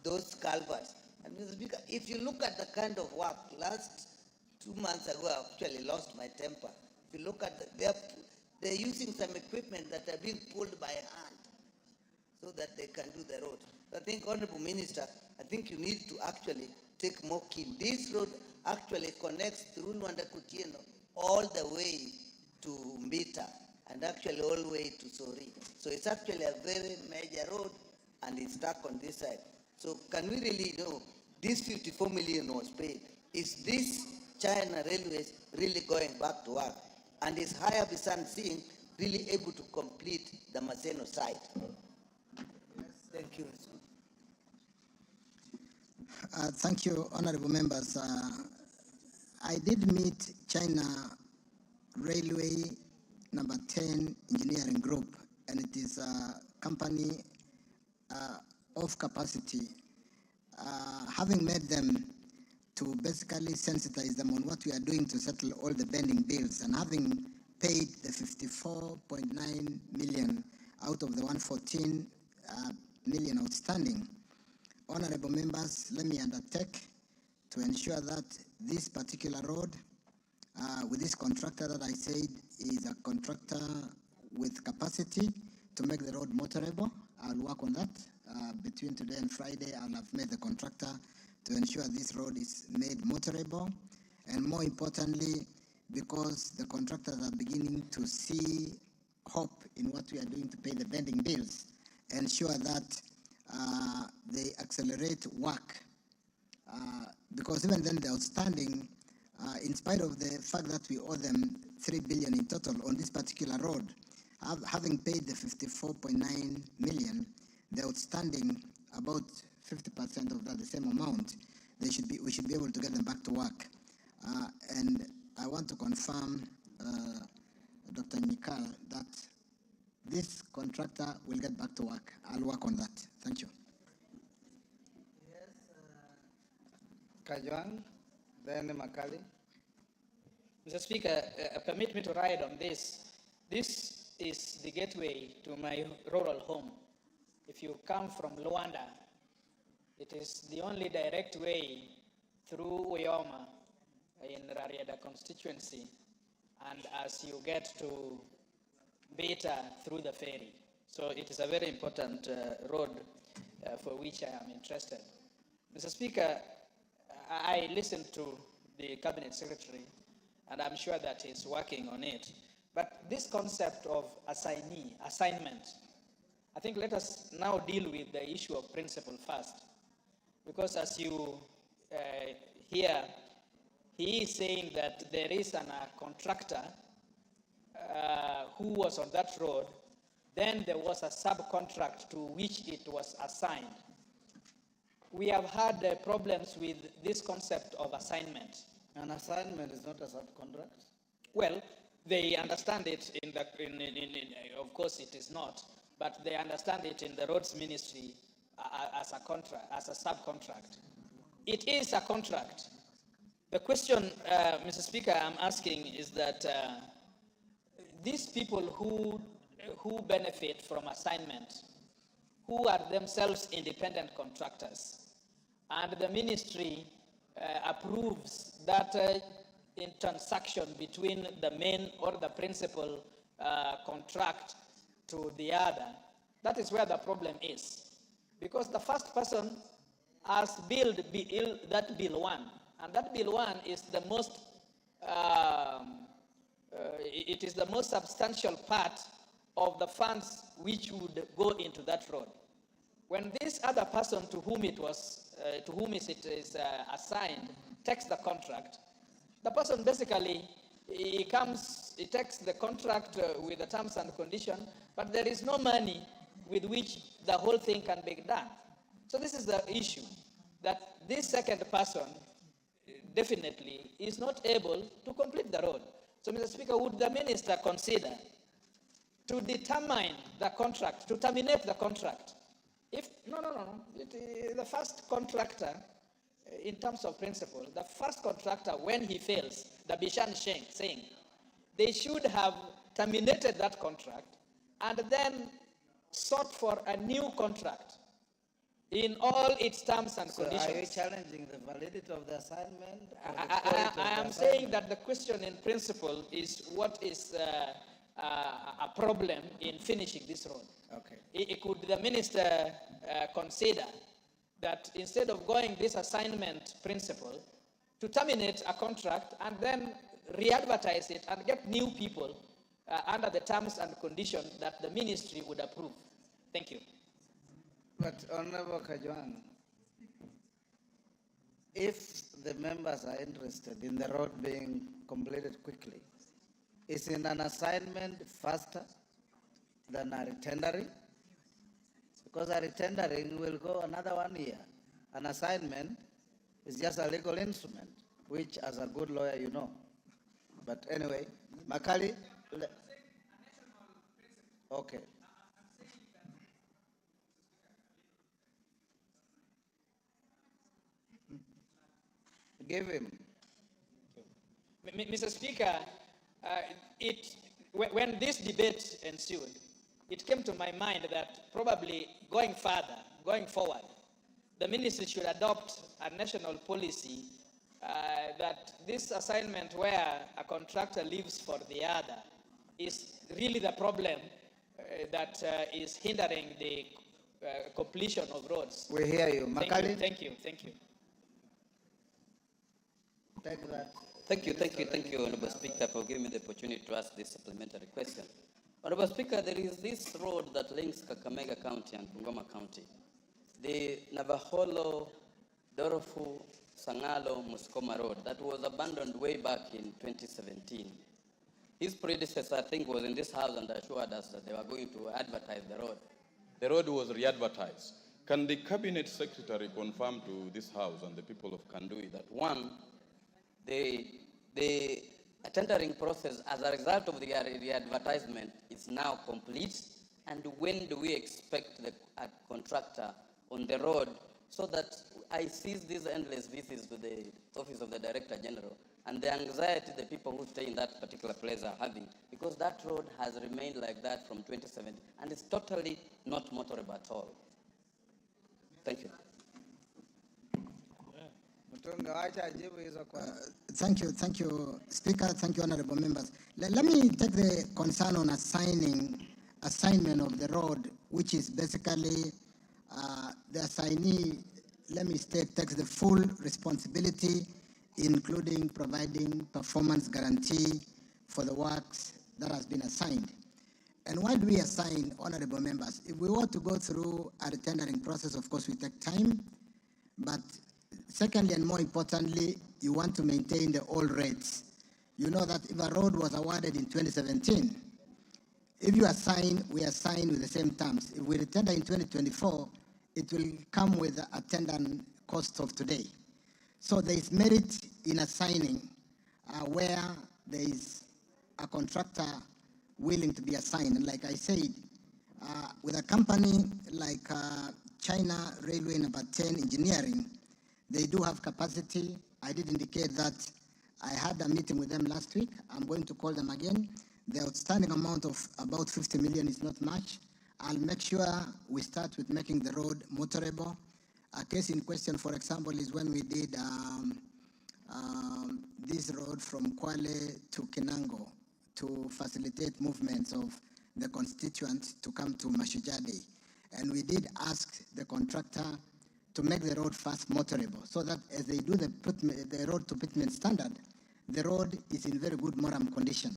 those culverts. And Mr. Speaker, if you look at the kind of work, last 2 months ago, I actually lost my temper. If you look at they're using some equipment that are being pulled by hand so that they can do the road. I think, Honorable Minister, I think you need to actually take more keen. This road actually connects through Luanda Kutieno all the way to Mbita and actually all the way to Sori. So it's actually a very major road and it's stuck on this side. So can we really know this 54 million was paid? Is this China Railways really going back to work? And is Higher Bisansing really able to complete the Maseno site? Yes, thank you. Thank you, honorable members. I did meet China Railway number 10 Engineering Group, and it is a company of capacity. Having met them to basically sensitize them on what we are doing to settle all the pending bills, and having paid the 54.9 million out of the 114 million outstanding, honorable members, let me undertake to ensure that this particular road, with this contractor that I said is a contractor with capacity to make the road motorable. I'll work on that. Between today and Friday, I'll have made the contractor to ensure this road is made motorable. And more importantly, because the contractors are beginning to see hope in what we are doing to pay the pending bills, ensure that they accelerate work. Because even then the outstanding, in spite of the fact that we owe them 3 billion in total on this particular road, having paid the 54.9 million, the outstanding, about 50% of that, the same amount, we should be able to get them back to work. And I want to confirm, Dr. Nikal, that this contractor will get back to work. I'll work on that. Thank you. Yes, Kajwang, then Makali. Mr. Speaker, permit me to ride on this. This is the gateway to my rural home. If you come from Luanda, it is the only direct way through Uyoma in Rarieda constituency, and as you get to Beta through the ferry. So it is a very important road for which I am interested. Mr. Speaker, I listened to the Cabinet Secretary, and I'm sure that he's working on it. But this concept of assignment, I think let us now deal with the issue of principle first. Because as you hear, he is saying that there is a contractor who was on that road, then there was a subcontract to which it was assigned. We have had problems with this concept of assignment. An assignment is not a subcontract? Well, they understand it of course it is not, but they understand it in the roads ministry as a contract, as a subcontract. It is a contract. The question, Mr. Speaker, I'm asking is that these people who benefit from assignment, who are themselves independent contractors, and the ministry approves that in transaction between the main or the principal contract to the other, that is where the problem is. Because the first person has billed that bill 1, and that bill 1 is the most it is the most substantial part of the funds which would go into that road. When this other person to whom it is assigned takes the contract, the person basically he takes the contract with the terms and conditions, but there is no money with which the whole thing can be done. So this is the issue, that this second person definitely is not able to complete the road. So, Mr. Speaker, would the minister consider to determine the contract, to terminate the contract? If the first contractor, in terms of principle, the first contractor, when he fails, the Bishan saying, they should have terminated that contract and then sought for a new contract in all its terms and conditions. Are you challenging the validity of the assignment? I am saying that the question in principle is what is a problem in finishing this road. Okay. Could the minister consider that instead of going this assignment principle, to terminate a contract and then re-advertise it and get new people under the terms and conditions that the ministry would approve? Thank you. But Honorable Kajwang, if the members are interested in the road being completed quickly, is in an assignment faster than a retendering? Because a retendering will go another 1 year. An assignment is just a legal instrument, which as a good lawyer you know. But anyway, Makali, okay. Give him. Mr. Speaker, when this debate ensued, it came to my mind that probably going forward, the ministry should adopt a national policy that this assignment where a contractor lives for the other is really the problem that is hindering the completion of roads. We hear you. Makali? Thank you. Take that. Thank you, Honorable Speaker, for giving me the opportunity to ask this supplementary question. Honorable Speaker, there is this road that links Kakamega County and Bungoma County. The Navaholo, Dorofu, Sangalo, Muskoma Road that was abandoned way back in 2017. His predecessor, I think, was in this house and assured us that they were going to advertise the road. The road was re-advertised. Can the Cabinet Secretary confirm to this House and the people of Kandui that, one, the tendering process as a result of the advertisement is now complete, and when do we expect the contractor on the road, so that I cease these endless visits to the Office of the Director General and the anxiety the people who stay in that particular place are having, because that road has remained like that from 2017 and it's totally not motorable at all. Thank you. Thank you, Speaker. Thank you, honorable members. Let me take the concern on assignment of the road, which is basically the assignee, let me state, takes the full responsibility, including providing performance guarantee for the works that has been assigned. And why do we assign, honorable members? If we were to go through a tendering process, of course, we take time, but secondly, and more importantly, you want to maintain the old rates. You know that if a road was awarded in 2017, if you assign, we assign with the same terms. If we tender in 2024, it will come with a attendant cost of today. So there is merit in assigning where there is a contractor willing to be assigned. And like I said, with a company like China Railway Number 10 Engineering, they do have capacity I did indicate that I had a meeting with them last week. I'm going to call them again. The outstanding amount of about 50 million is not much. I'll make sure we start with making the road motorable. A case in question, for example, is when we did this road from Kwale to Kinango to facilitate movements of the constituents to come to Mashujaa Day. And we did ask the contractor to make the road fast motorable so that as they do the road to pitment standard, the road is in very good moram condition.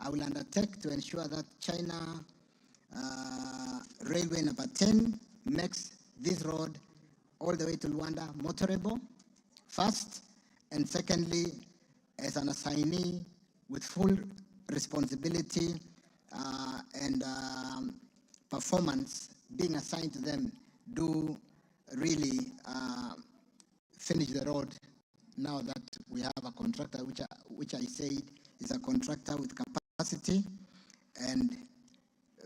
I will undertake to ensure that China Railway number 10 makes this road all the way to Luanda motorable, first, and secondly, as an assignee with full responsibility and performance being assigned to them, do really finish the road now that we have a contractor, which I said is a contractor with capacity. And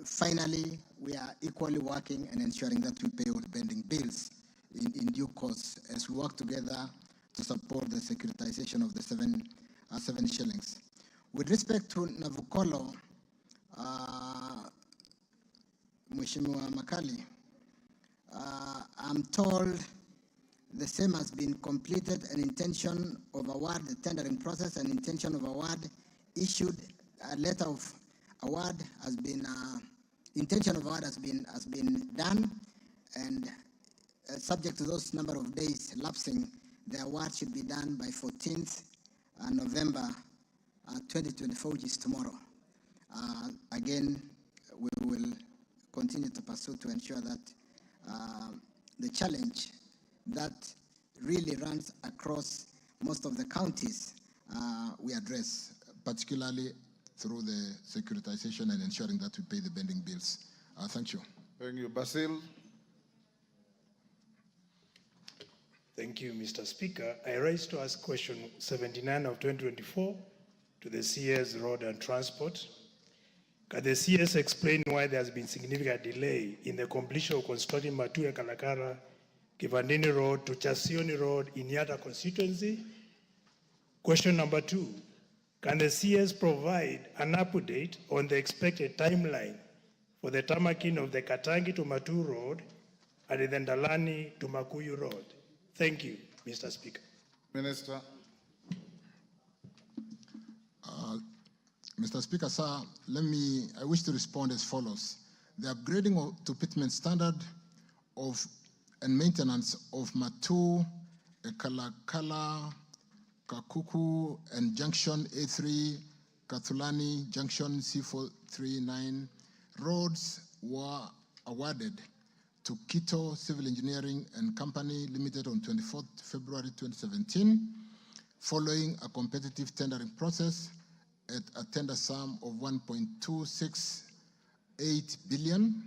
finally, we are equally working and ensuring that we pay all the pending bills in due course as we work together to support the securitization of the 7 shillings. With respect to Navukolo, Mheshimiwa Makali, I'm told the same has been completed, an intention of award, the tendering process, an intention of award issued, a letter of award has been, intention of award has been done, and subject to those number of days lapsing, the award should be done by 14th November 2024, which is tomorrow. Again, we will continue to pursue to ensure that the challenge that really runs across most of the counties we address, particularly through the securitization and ensuring that we pay the pending bills. Thank you. Thank you. Basil? Thank you, Mr. Speaker. I rise to ask question 79 of 2024 to the CS Road and Transport. Can the CS explain why there has been significant delay in the completion of constructing Matuya Kalakara Kivandini Road to Chasioni Road in Yata constituency? Question number 2, can the CS provide an update on the expected timeline for the tamaking of the Katangi to Matu Road and the Ndalani to Makuyu Road? Thank you, Mr. Speaker. Minister. Mr. Speaker, sir, I wish to respond as follows. The upgrading to pitment standard and maintenance of Matu, Kalakala, Kakuku, and Junction A3, Kathulani, Junction C439 roads were awarded to Quito Civil Engineering and Company Limited on 24th February 2017, following a competitive tendering process at a tender sum of 1.268 billion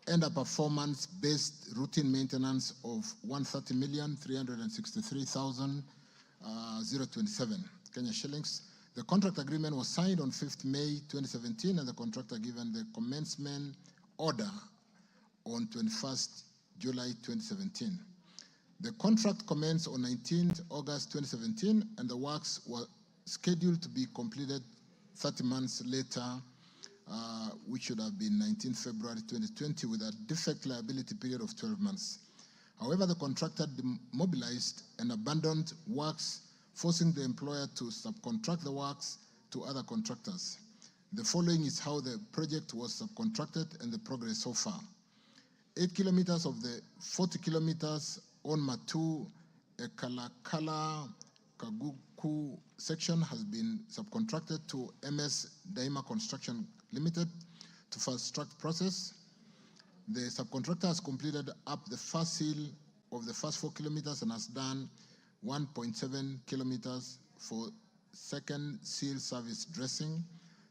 and a performance-based routine maintenance of 130,363,027 Kenya shillings. The contract agreement was signed on 5th May 2017 and the contractor given the commencement order on 21st July 2017. The contract commenced on 19th August 2017 and the works were scheduled to be completed 30 months later, which should have been 19th February 2020 with a defect liability period of 12 months. However, the contractor demobilized and abandoned works, forcing the employer to subcontract the works to other contractors. The following is how the project was subcontracted and the progress so far. 8 kilometers of the 40 kilometers on Matu Kalakala Kaguku section has been subcontracted to MS Daima Construction Limited to fast-track process. The subcontractor has completed up the first seal of the first 4 kilometers and has done 1.7 kilometers for second seal service dressing.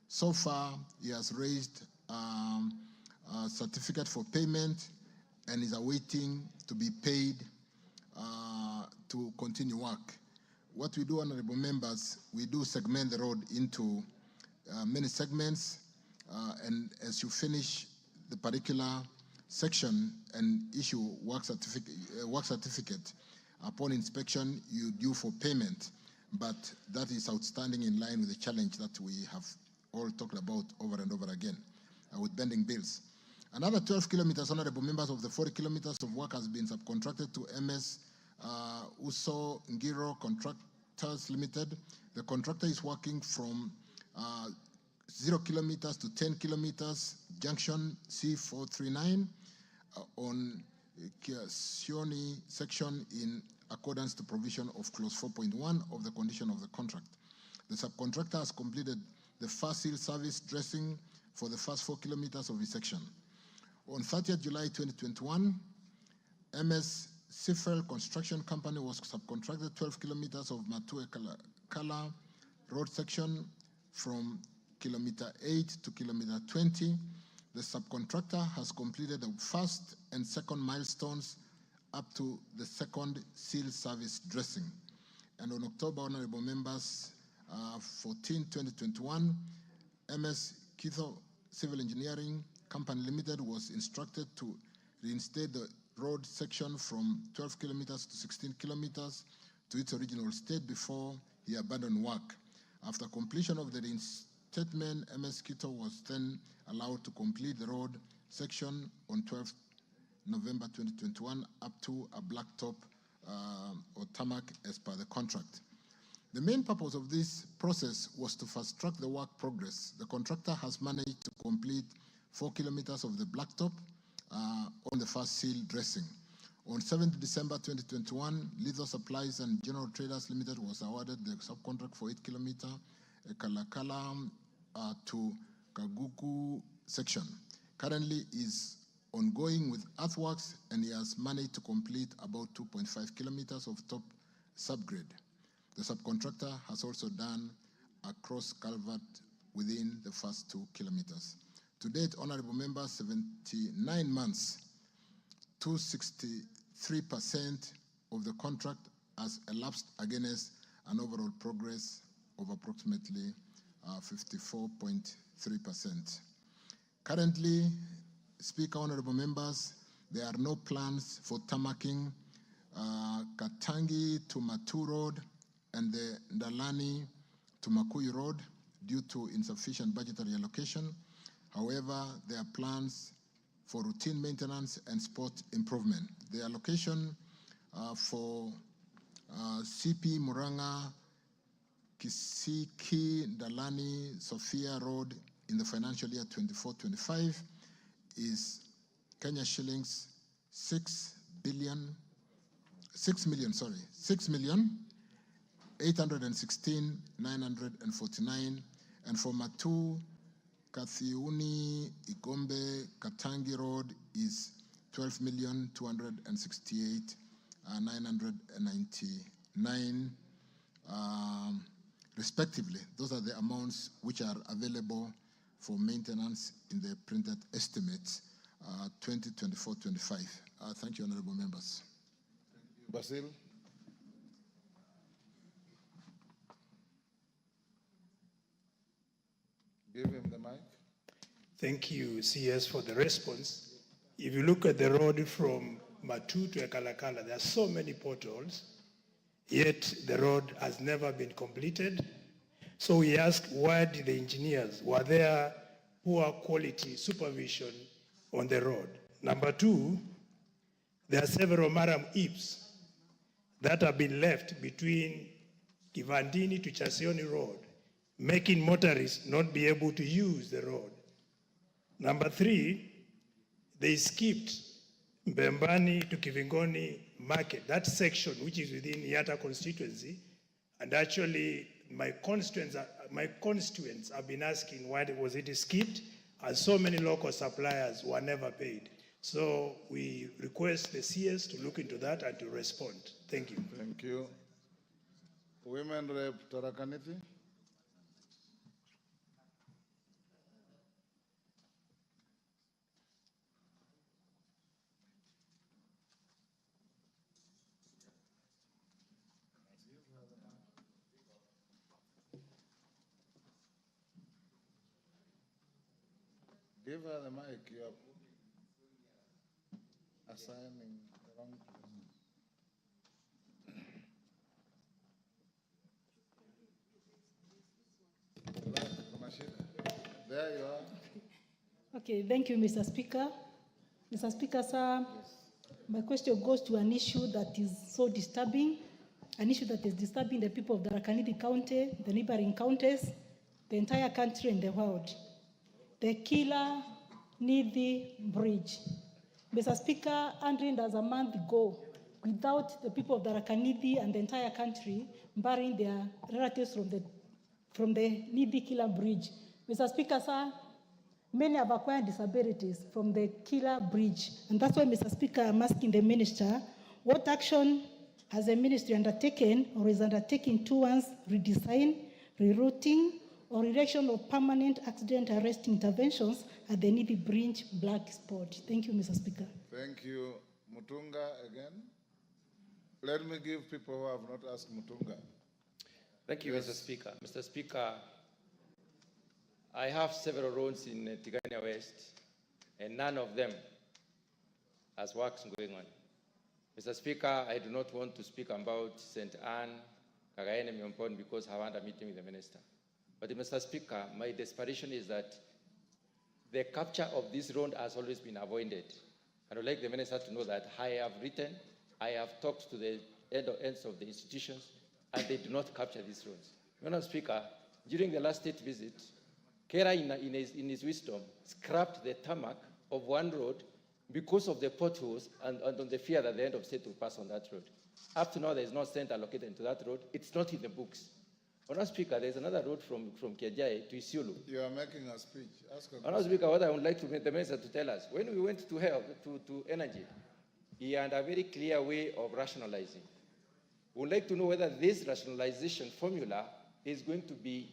So far, he has raised a certificate for payment and is awaiting to be paid to continue work. What we do, honorable members, we do segment the road into many segments, and as you finish the particular section and issue work certificate, Upon inspection, you due for payment, but that is outstanding in line with the challenge that we have all talked about over and over again with pending bills. Another 12 kilometers, honorable members, of the 40 kilometers of work has been subcontracted to MS Uso Ngiro Contractors Limited. The contractor is working from 0 kilometers to 10 kilometers, junction C439 on Kiasioni section in accordance to provision of clause 4.1 of the condition of the contract. The subcontractor has completed the first seal service dressing for the first 4 kilometers of his section. On 30th July 2021, MS Sifel Construction Company was subcontracted 12 kilometers of Matue Kala road section from kilometer 8 to kilometer 20. The subcontractor has completed the first and second milestones up to the second seal service dressing. And on October, honorable members, 14, 2021, MS Kitho Civil Engineering Company Limited was instructed to reinstate the road section from 12 kilometers to 16 kilometers to its original state before he abandoned work. After completion of the reinstatement, MS Kitho was then allowed to complete the road section on 12 November 2021 up to a blacktop or tarmac as per the contract. The main purpose of this process was to fast-track the work progress. The contractor has managed to complete 4 kilometers of the blacktop on the first seal dressing. On 7th December 2021, Litho Supplies and General Traders Limited was awarded the subcontract for 8 kilometer Kalakala to Kaguku section. Currently is ongoing with earthworks, and he has managed to complete about 2.5 kilometers of top subgrade. The subcontractor has also done a cross culvert within the first 2 kilometers. To date, honorable members, 79 months, 263% of the contract has elapsed against an overall progress of approximately 54.3%. Currently, Speaker, honorable members, there are no plans for tarmacking Katangi to Matu Road and the Ndalani to Makuyu Road due to insufficient budgetary allocation. However, there are plans for routine maintenance and spot improvement. The allocation for CP Muranga, Kisiki, Ndalani, Sophia Road in the financial year 24-25 is Kenya shillings 6,816,949, and for Matu, Kathiuni, Igombe, Katangi Road is 12,268,999, respectively. Those are the amounts which are available for maintenance in the printed estimates 2024-25. Thank you, honorable members. Basil. Give him the mic. Thank you, CS, for the response. If you look at the road from Matu to Ekalakala, there are so many potholes, yet the road has never been completed. So we ask, why did the engineers, were there poor quality supervision on the road? Number two, there are several Maram Ips that have been left between Kivandini to Chasioni Road, making motorists not be able to use the road. Number three, they skipped Mbembani to Kivingoni Market, that section which is within Yata constituency, and actually my constituents have been asking why was it skipped, and so many local suppliers were never paid. So we request the CS to look into that and to respond. Thank you. Thank you. Women Rep Tarakaniti. Give her the mic. You are assigning the wrong person. There you are. Okay, thank you, Mr. Speaker. Mr. Speaker, sir, my question goes to an issue that is so disturbing, an issue that is disturbing the people of Tharaka Nithi County, the neighboring counties, the entire country and the world. The Killer Nithi Bridge. Mr. Speaker, Andrew does a month ago without the people of Tharaka Nithi and the entire country burying their relatives from the Nithi Killer Bridge. Mr. Speaker, sir, many have acquired disabilities from the Killer Bridge. And that's why, Mr. Speaker, I'm asking the minister, what action has the ministry undertaken or is undertaking towards redesign, rerouting, or erection of permanent accident arrest interventions at the Nithi Bridge black spot? Thank you, Mr. Speaker. Thank you. Mutunga again. Let me give people who have not asked Mutunga. Thank you, Mr. Speaker. Mr. Speaker, I have several roads in Tigania West, and none of them has works going on. Mr. Speaker, I do not want to speak about St. Anne, Kagaene, Myompon, because I want a meeting with the minister. But Mr. Speaker, my desperation is that the capture of this road has always been avoided. I would like the minister to know that I have written, I have talked to the ends of the institutions, and they do not capture these roads. Mr. Speaker, during the last state visit, Kera in his wisdom scrapped the tarmac of one road because of the potholes and on the fear that the end of state will pass on that road. Up to now, there is no center allocated to that road. It's not in the books. Mr. Speaker, there is another road from Kiajai to Isiolo. You are making a speech. Ask a Mr. Speaker, what I would like the minister to tell us, when we went to health, to energy, he had a very clear way of rationalizing. We would like to know whether this rationalization formula is going to be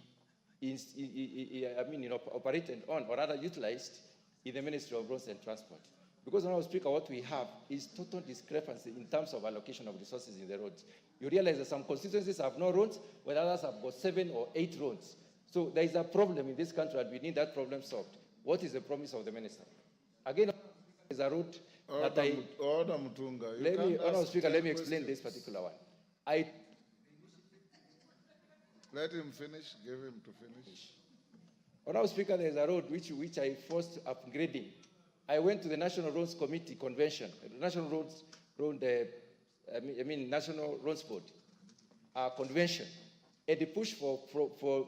operated on or rather utilized in the Ministry of Roads and Transport. Because, Mr. Speaker, what we have is total discrepancy in terms of allocation of resources in the roads. You realize that some constituencies have no roads, while others have got 7 or 8 roads. So there is a problem in this country, and we need that problem solved. What is the promise of the minister? Again, is a road that I... Order, Mutunga. Mr. Speaker, let me explain this particular one. Let him finish. Give him to finish. Mr. Speaker, there is a road which I forced upgrading. I went to the National Roads Committee Convention, the National National Roads Board Convention, and they pushed for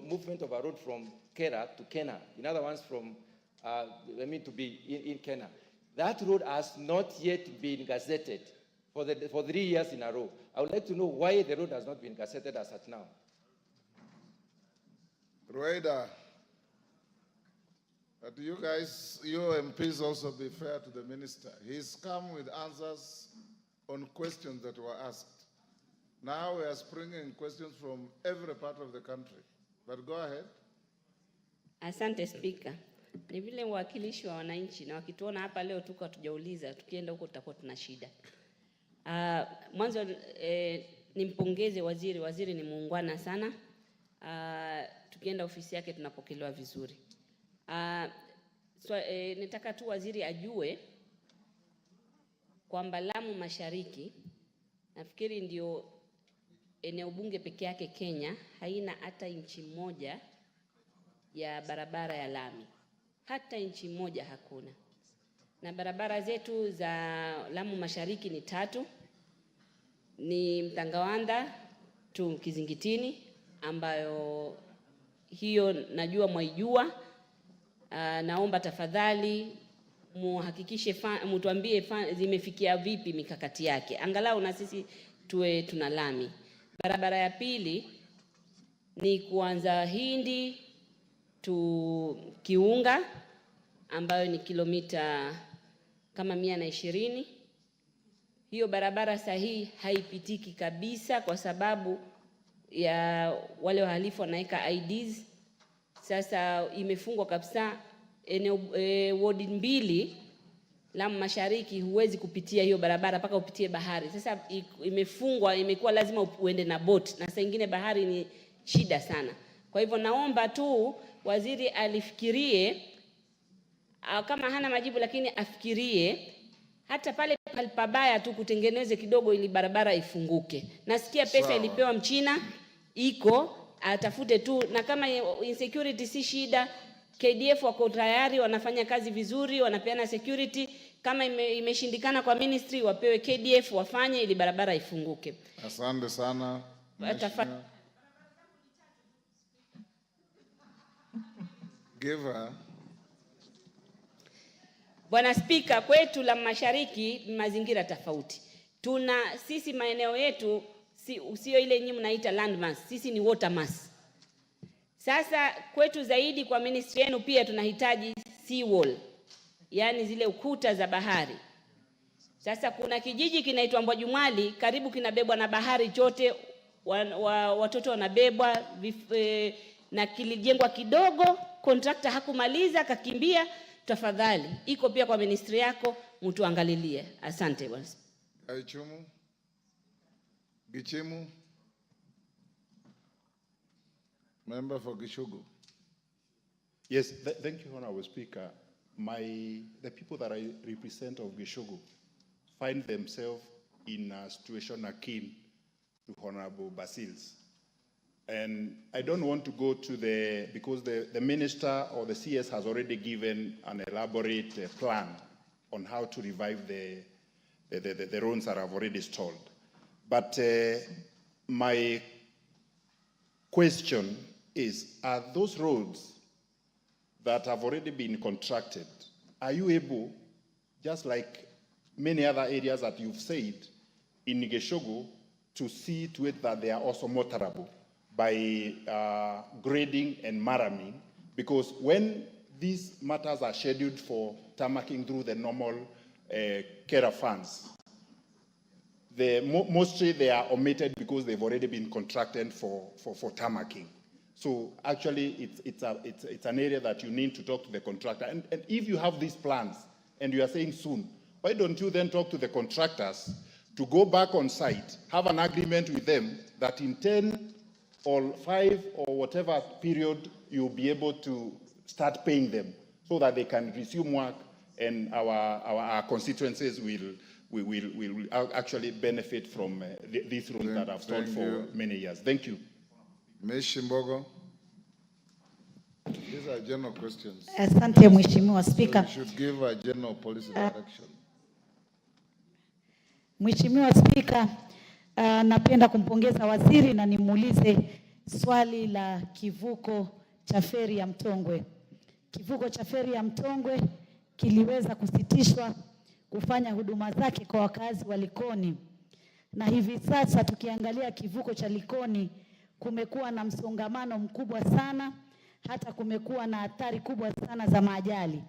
movement of a road from Kera to Kena. In other words, from to be in Kena. That road has not yet been gazetted for 3 years in a row. I would like to know why the road has not been gazetted as at now. Rueda, but you guys, you MPs also be fair to the minister. He's come with answers on questions that were asked. Now we are springing questions from every part of the country. But go ahead. Asante Speaker. Ni vile mwakilishi wa wananchi na wakituona hapa leo tuko hatujauliza, tukienda huko tutakuwa tuna shida. Mwanzo nimpongeze waziri. Waziri ni muungwana sana. Tukienda ofisi yake tunapokelewa vizuri. Nataka tu waziri ajue kwamba Lamu Mashariki nafikiri ndio eneo bunge peke yake Kenya haina hata inchi moja ya barabara ya lami. Hata inchi moja hakuna. Na barabara zetu za Lamu Mashariki ni 3. Ni Mtangawanda tu Kizingitini, ambayo hiyo najua mwaijua. Naomba tafadhali muhakikishe mtuambie zimefikia vipi mikakati yake. Angalau na sisi tuwe tuna lami. Barabara ya pili ni kuanza Hindi tu Kiunga, ambayo ni kilomita kama 120. Hiyo barabara sahihi haipitiki kabisa kwa sababu ya wale wahalifu wanaweka IDs. Sasa imefungwa kabisa. Ward 2 Lamu Mashariki huwezi kupitia hiyo barabara mpaka upitie bahari. Sasa imefungwa, imekuwa lazima uende na boat, na saa nyingine bahari ni shida sana. Kwa hivyo naomba tu waziri alifikirie, kama hana majibu lakini afikirie hata pale pabaya tu kutengeneze kidogo ili barabara ifunguke. Nasikia pesa ilipewa Mchina iko, atafute tu, na kama insecurity si shida, KDF wako tayari, wanafanya kazi vizuri, wanapeana security. Kama imeshindikana kwa ministry, wapewe KDF wafanye ili barabara ifunguke. Asante sana. Give her. Bwana Spika, kwetu la Mashariki mazingira tofauti. Sisi maeneo yetu sio ile nyinyi mnaita land mass, sisi ni water mass. Sasa kwetu zaidi kwa ministry yenu pia tunahitaji sea wall, yani zile ukuta za bahari. Sasa kuna kijiji kinaitwa Mbwajumwali, karibu kinabebwa na bahari chote, watoto wanabebwa na kilijengwa kidogo, contractor hakumaliza kakimbia. Tafadhali, iko pia kwa ministry yako, mtu angalilie. Asante bwana. Aichumu. Gichimu. Member for Gishugu. Yes, thank you, Honorable Speaker. The people that I represent of Gishugu find themselves in a situation akin to Honorable Basil's. And I don't want to go to because the minister or the CS has already given an elaborate plan on how to revive the roads that have already stalled. But my question is, are those roads that have already been contracted, are you able, just like many other areas that you've said, in Gishugu, to see to it that they are also motorable by grading and marraming? Because when these matters are scheduled for tarmacking through the normal CARA funds, mostly they are omitted because they've already been contracted for tarmacking. So actually, it's an area that you need to talk to the contractor. And if you have these plans, and you are saying soon, why don't you then talk to the contractors to go back on site, have an agreement with them that in 10 or 5 or whatever period, you'll be able to start paying them so that they can resume work, and our constituencies will actually benefit from these rules that have stalled for many years. Thank you. Ms. Shimbogo. These are general questions. Asante Mheshimiwa Spika. So you should give a general policy direction. Mheshimiwa Spika, napenda kumpongeza waziri na nimuulize swali la kivuko cha feri ya Mtongwe. Kivuko cha feri ya Mtongwe kiliweza kusitishwa kufanya huduma zake kwa wakazi wa Likoni, na hivi sasa tukiangalia kivuko cha Likoni kumekuwa na msongamano mkubwa sana, hata kumekuwa na hatari kubwa sana za maajali.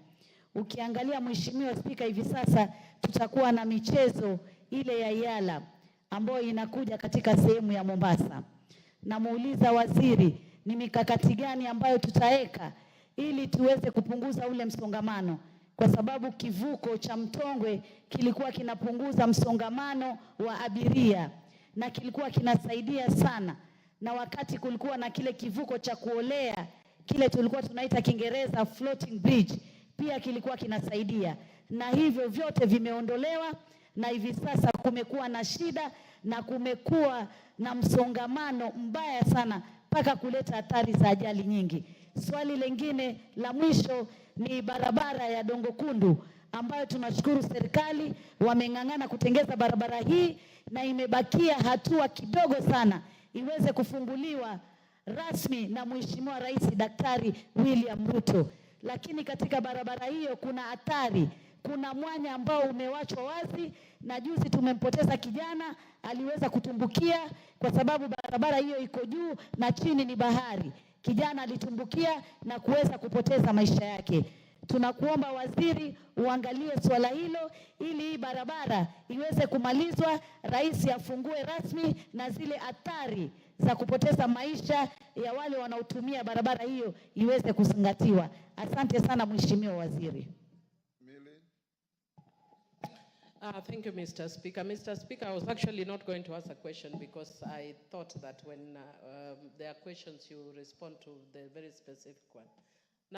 Ukiangalia Mheshimiwa Spika, hivi sasa tutakuwa na michezo ile ya Yala ambayo inakuja katika sehemu ya Mombasa. Namuuliza waziri, ni mikakati gani ambayo tutaweka ili tuweze kupunguza ule msongamano, kwa sababu kivuko cha Mtongwe kilikuwa kinapunguza msongamano wa abiria na kilikuwa kinasaidia sana. Na wakati kulikuwa na kile kivuko cha kuolea, kile tulikuwa tunaita Kiingereza floating bridge, pia kilikuwa kinasaidia, na hivyo vyote vimeondolewa, na hivi sasa kumekuwa na shida na kumekuwa na msongamano mbaya sana mpaka kuleta hatari za ajali nyingi. Swali lingine la mwisho ni barabara ya Dongo Kundu ambayo tunashukuru serikali wameng'ang'ana kutengeza barabara hii, na imebakia hatua kidogo sana iweze kufunguliwa rasmi na Mheshimiwa Rais Daktari William Ruto. Lakini katika barabara hiyo kuna hatari, kuna mwanya ambao umewachwa wazi, na juzi tumempoteza kijana aliweza kutumbukia kwa sababu barabara hiyo iko juu na chini ni bahari. Kijana alitumbukia na kuweza kupoteza maisha yake. Tunakuomba waziri uangalie swala hilo ili hii barabara iweze kumalizwa, rais afungue rasmi na zile hatari za kupoteza maisha ya wale wanaotumia barabara hiyo iweze kuzingatiwa. Asante sana Mheshimiwa Waziri. Thank you, Mr. Speaker. Mr. Speaker, I was actually not going to ask a question because I thought that when there are questions, you respond to the very specific one.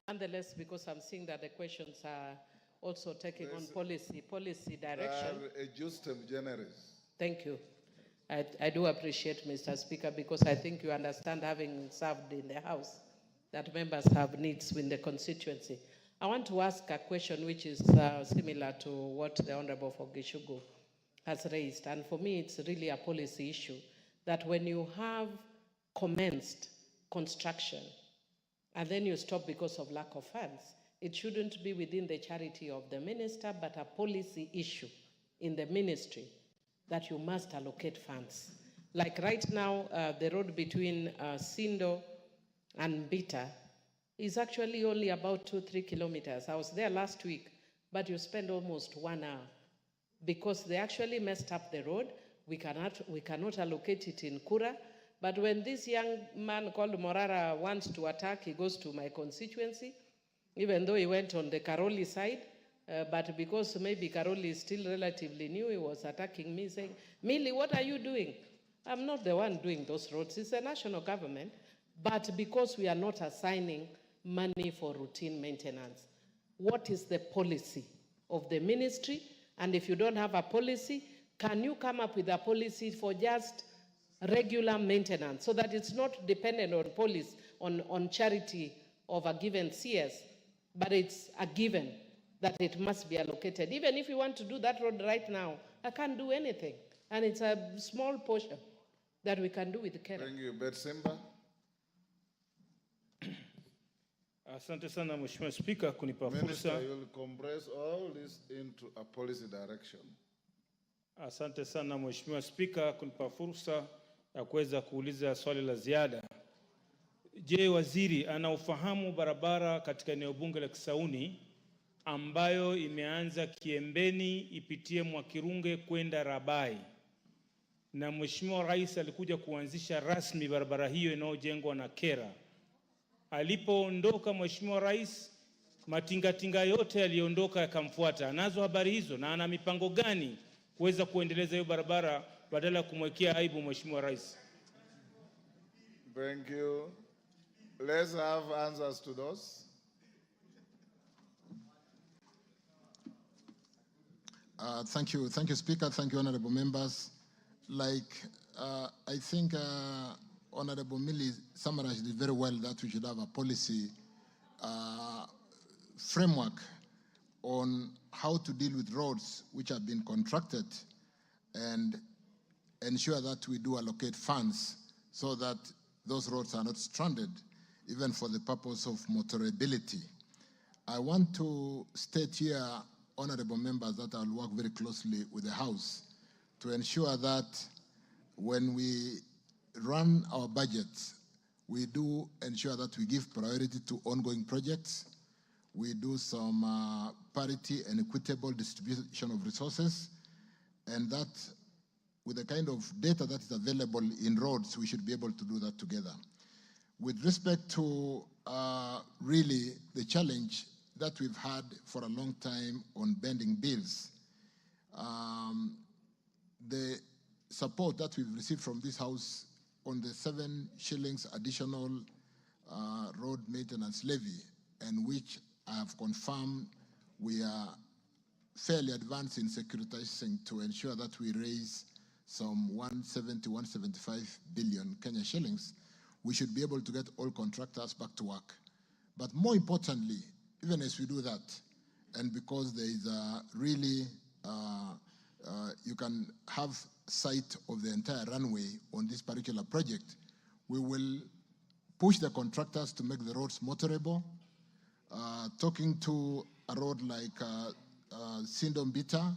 Nonetheless, because I'm seeing that the questions are also taking on policy direction. Justem generis. Thank you. I do appreciate, Mr. Speaker, because I think you understand, having served in the House, that members have needs in the constituency. I want to ask a question which is similar to what the Honorable Fogishugu has raised. And for me, it's really a policy issue that when you have commenced construction and then you stop because of lack of funds, it shouldn't be within the charity of the minister, but a policy issue in the ministry that you must allocate funds. Like right now, the road between Sindo and Bita is actually only about 2-3 kilometers. I was there last week, but you spend almost 1 hour because they actually messed up the road. We cannot allocate it in Kura. But when this young man called Morara wants to attack, he goes to my constituency, even though he went on the Karoli side. But because maybe Karoli is still relatively new, he was attacking me, saying, Millie, what are you doing? I'm not the one doing those roads. It's the national government. But because we are not assigning money for routine maintenance, what is the policy of the ministry? And if you don't have a policy, can you come up with a policy for just regular maintenance so that it's not dependent on police, on charity of a given CS, but it's a given that it must be allocated. Even if you want to do that road right now, I can't do anything. And it's a small portion that we can do with the Kera. Thank you. Betsimba. Asante sana Mheshimiwa Spika kunipa Minister, fursa. you will compress all this into a policy direction. Asante sana Mheshimiwa Spika kunipa fursa ya kuweza kuuliza swali la ziada. Je, waziri anaufahamu barabara katika eneo bunge la Kisauni ambayo imeanza Kiembeni ipitie Mwakirunge kwenda Rabai? Na Mheshimiwa Rais alikuja kuanzisha rasmi barabara hiyo inayojengwa na Kera. Alipoondoka Mheshimiwa Rais, matingatinga yote yaliondoka yakamfuata. Anazo habari hizo na ana mipango gani kuweza kuendeleza hiyo barabara badala ya kumwekea aibu Mheshimiwa Rais? Thank you. Let's have answers to those. Thank you, Speaker. Thank you, honorable members. I think Honorable Millie summarized it very well that we should have a policy framework on how to deal with roads which have been contracted and ensure that we do allocate funds so that those roads are not stranded, even for the purpose of motorability. I want to state here, honorable members, that I'll work very closely with the House to ensure that when we run our budgets, we do ensure that we give priority to ongoing projects. We do some parity and equitable distribution of resources, and that with the kind of data that is available in roads, we should be able to do that together. With respect to really the challenge that we've had for a long time on bending bills, the support that we've received from this House on the 7 shillings additional road maintenance levy, and which I have confirmed we are fairly advanced in securitizing to ensure that we raise some 170, 175 billion Kenya shillings, we should be able to get all contractors back to work. But more importantly, even as we do that, and because there is a really, you can have sight of the entire runway on this particular project, we will push the contractors to make the roads motorable. Talking to a road like Sindombita,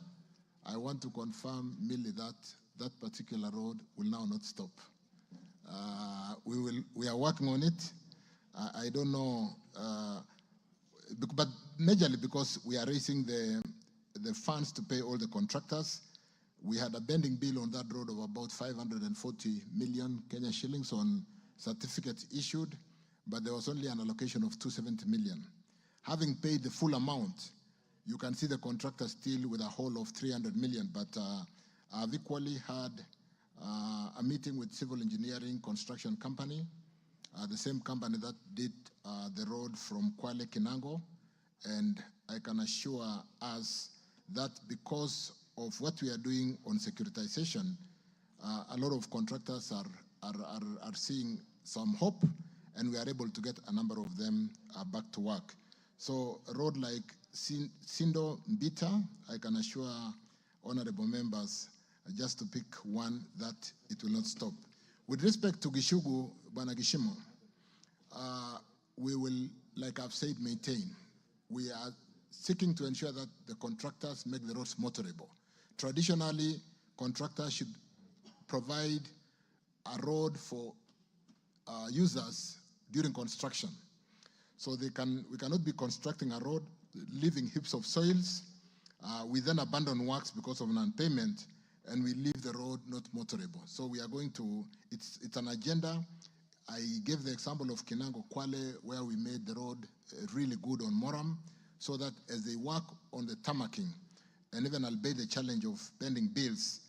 I want to confirm, Millie, that that particular road will now not stop. We are working on it. I don't know, but majorly because we are raising the funds to pay all the contractors. We had a bending bill on that road of about 540 million Kenya shillings on certificates issued, but there was only an allocation of 270 million. Having paid the full amount, you can see the contractor still with a hole of 300 million, but I've equally had a meeting with civil engineering construction company, the same company that did the road from Kwale Kinango, and I can assure us that because of what we are doing on securitization, a lot of contractors are seeing some hope, and we are able to get a number of them back to work. So a road like Sindo Mbita, I can assure honorable members, just to pick one, that it will not stop. With respect to Gishugu, Banagishimo, we will, like I've said, maintain. We are seeking to ensure that the contractors make the roads motorable. Traditionally, contractors should provide a road for users during construction. So we cannot be constructing a road, leaving heaps of soils. We then abandon works because of non-payment, and we leave the road not motorable. So we are going to, it's an agenda. I gave the example of Kinango Kwale, where we made the road really good on Moram, so that as they work on the tarmacking, and even albeit the challenge of pending bills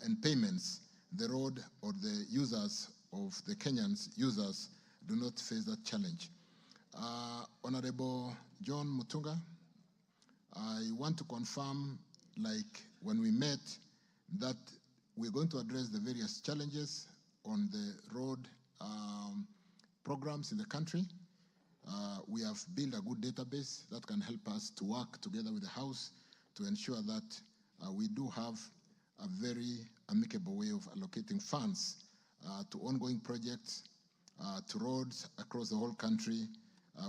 and payments, the road or the users of the Kenyans users do not face that challenge. Honorable John Mutunga, I want to confirm, like when we met, that we're going to address the various challenges on the road programs in the country. We have built a good database that can help us to work together with the House to ensure that we do have a very amicable way of allocating funds to ongoing projects, to roads across the whole country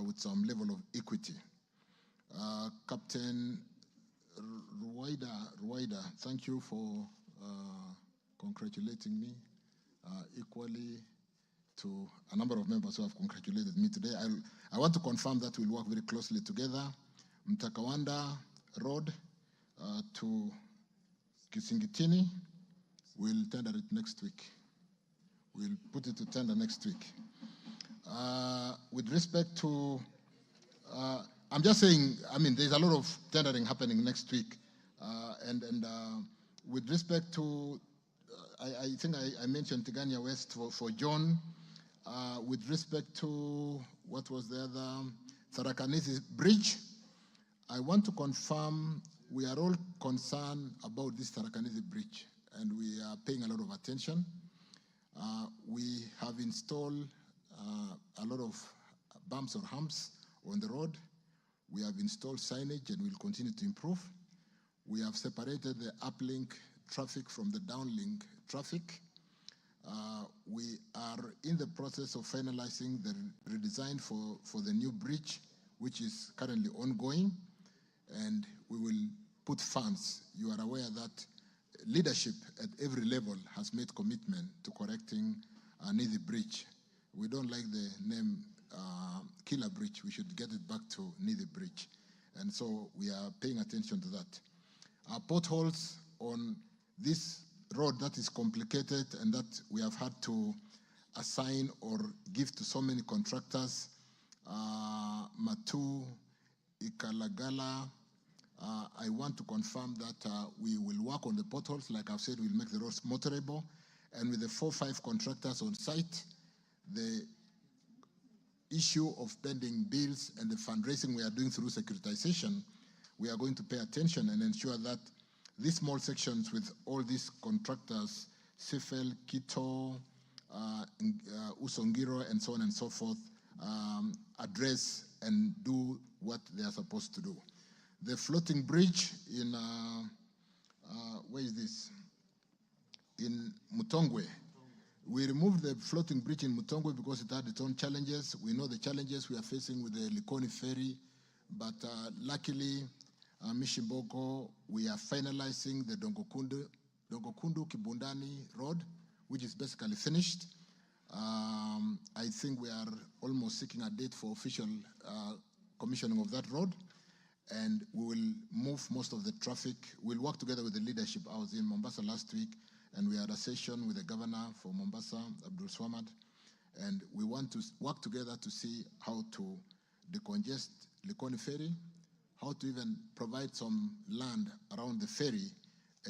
with some level of equity. Captain Ruwaida, thank you for congratulating me equally to a number of members who have congratulated me today. I want to confirm that we'll work very closely together. Mtakawanda Road to Kisingitini, we'll tender it next week. We'll put it to tender next week. With respect to, I'm just saying, I mean, there's a lot of tendering happening next week. With respect to, I think I mentioned Tigania West for John. With respect to, what was the other, Tharakanithi Bridge, I want to confirm we are all concerned about this Tharakanithi Bridge, and we are paying a lot of attention. We have installed a lot of bumps or humps on the road. We have installed signage and will continue to improve. We have separated the uplink traffic from the downlink traffic. We are in the process of finalizing the redesign for the new bridge, which is currently ongoing, and we will put funds. You are aware that leadership at every level has made commitment to correcting Nithi Bridge. We don't like the name Killer Bridge. We should get it back to Nithi Bridge. And so we are paying attention to that. Our potholes on this road that is complicated and that we have had to assign or give to so many contractors, Matu, Ikalagala, I want to confirm that we will work on the potholes. Like I've said, we'll make the roads motorable. And with the 4 or 5 contractors on site, the issue of pending bills and the fundraising we are doing through securitization, we are going to pay attention and ensure that these small sections with all these contractors, Sifel, Kito, Usongiro, and so on and so forth, address and do what they are supposed to do. The floating bridge in, where is this? In Mutongwe. We removed the floating bridge in Mutongwe because it had its own challenges. We know the challenges we are facing with the Likoni ferry, but luckily, Mishimbogo, we are finalizing the Dongokundu Kibundani Road, which is basically finished. I think we are almost seeking a date for official commissioning of that road, and we will move most of the traffic. We'll work together with the leadership. I was in Mombasa last week, and we had a session with the governor for Mombasa, Abdul Swamad, and we want to work together to see how to decongest Likoni ferry, how to even provide some land around the ferry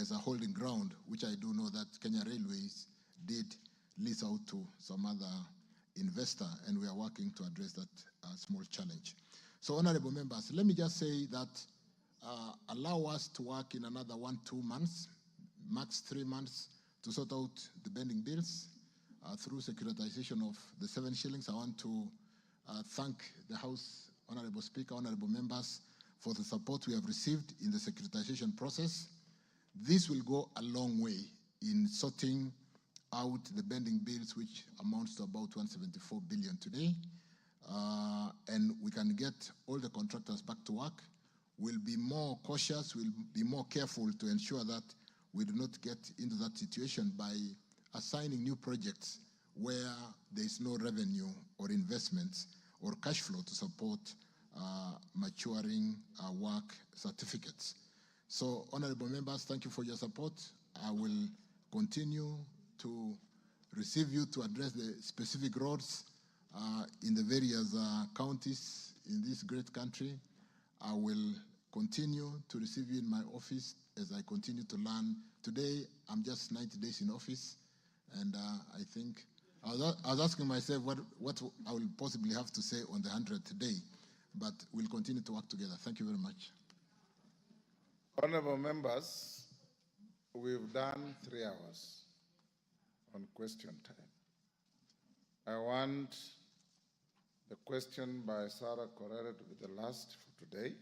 as a holding ground, which I do know that Kenya Railways did lease out to some other investor, and we are working to address that small challenge. So, honorable members, let me just say that allow us to work in another 1-2 months, max 3 months, to sort out the pending bills. through securitization of the 7 shillings. I want to thank the House, Honorable Speaker, honorable members, for the support we have received in the securitization process. This will go a long way in sorting out the pending bills, which amounts to about 174 billion today. And we can get all the contractors back to work. We'll be more cautious, we'll be more careful to ensure that we do not get into that situation by assigning new projects where there is no revenue or investments or cash flow to support maturing work certificates. So, honorable members, thank you for your support. I will continue to receive you to address the specific roads in the various counties in this great country. I will continue to receive you in my office as I continue to learn. Today, I'm just 90 days in office, and I think I was asking myself what I will possibly have to say on the 100th day, but we'll continue to work together. Thank you very much. Honorable members, we've done 3 hours on question time. I want the question by Sarah Correa to be the last for today,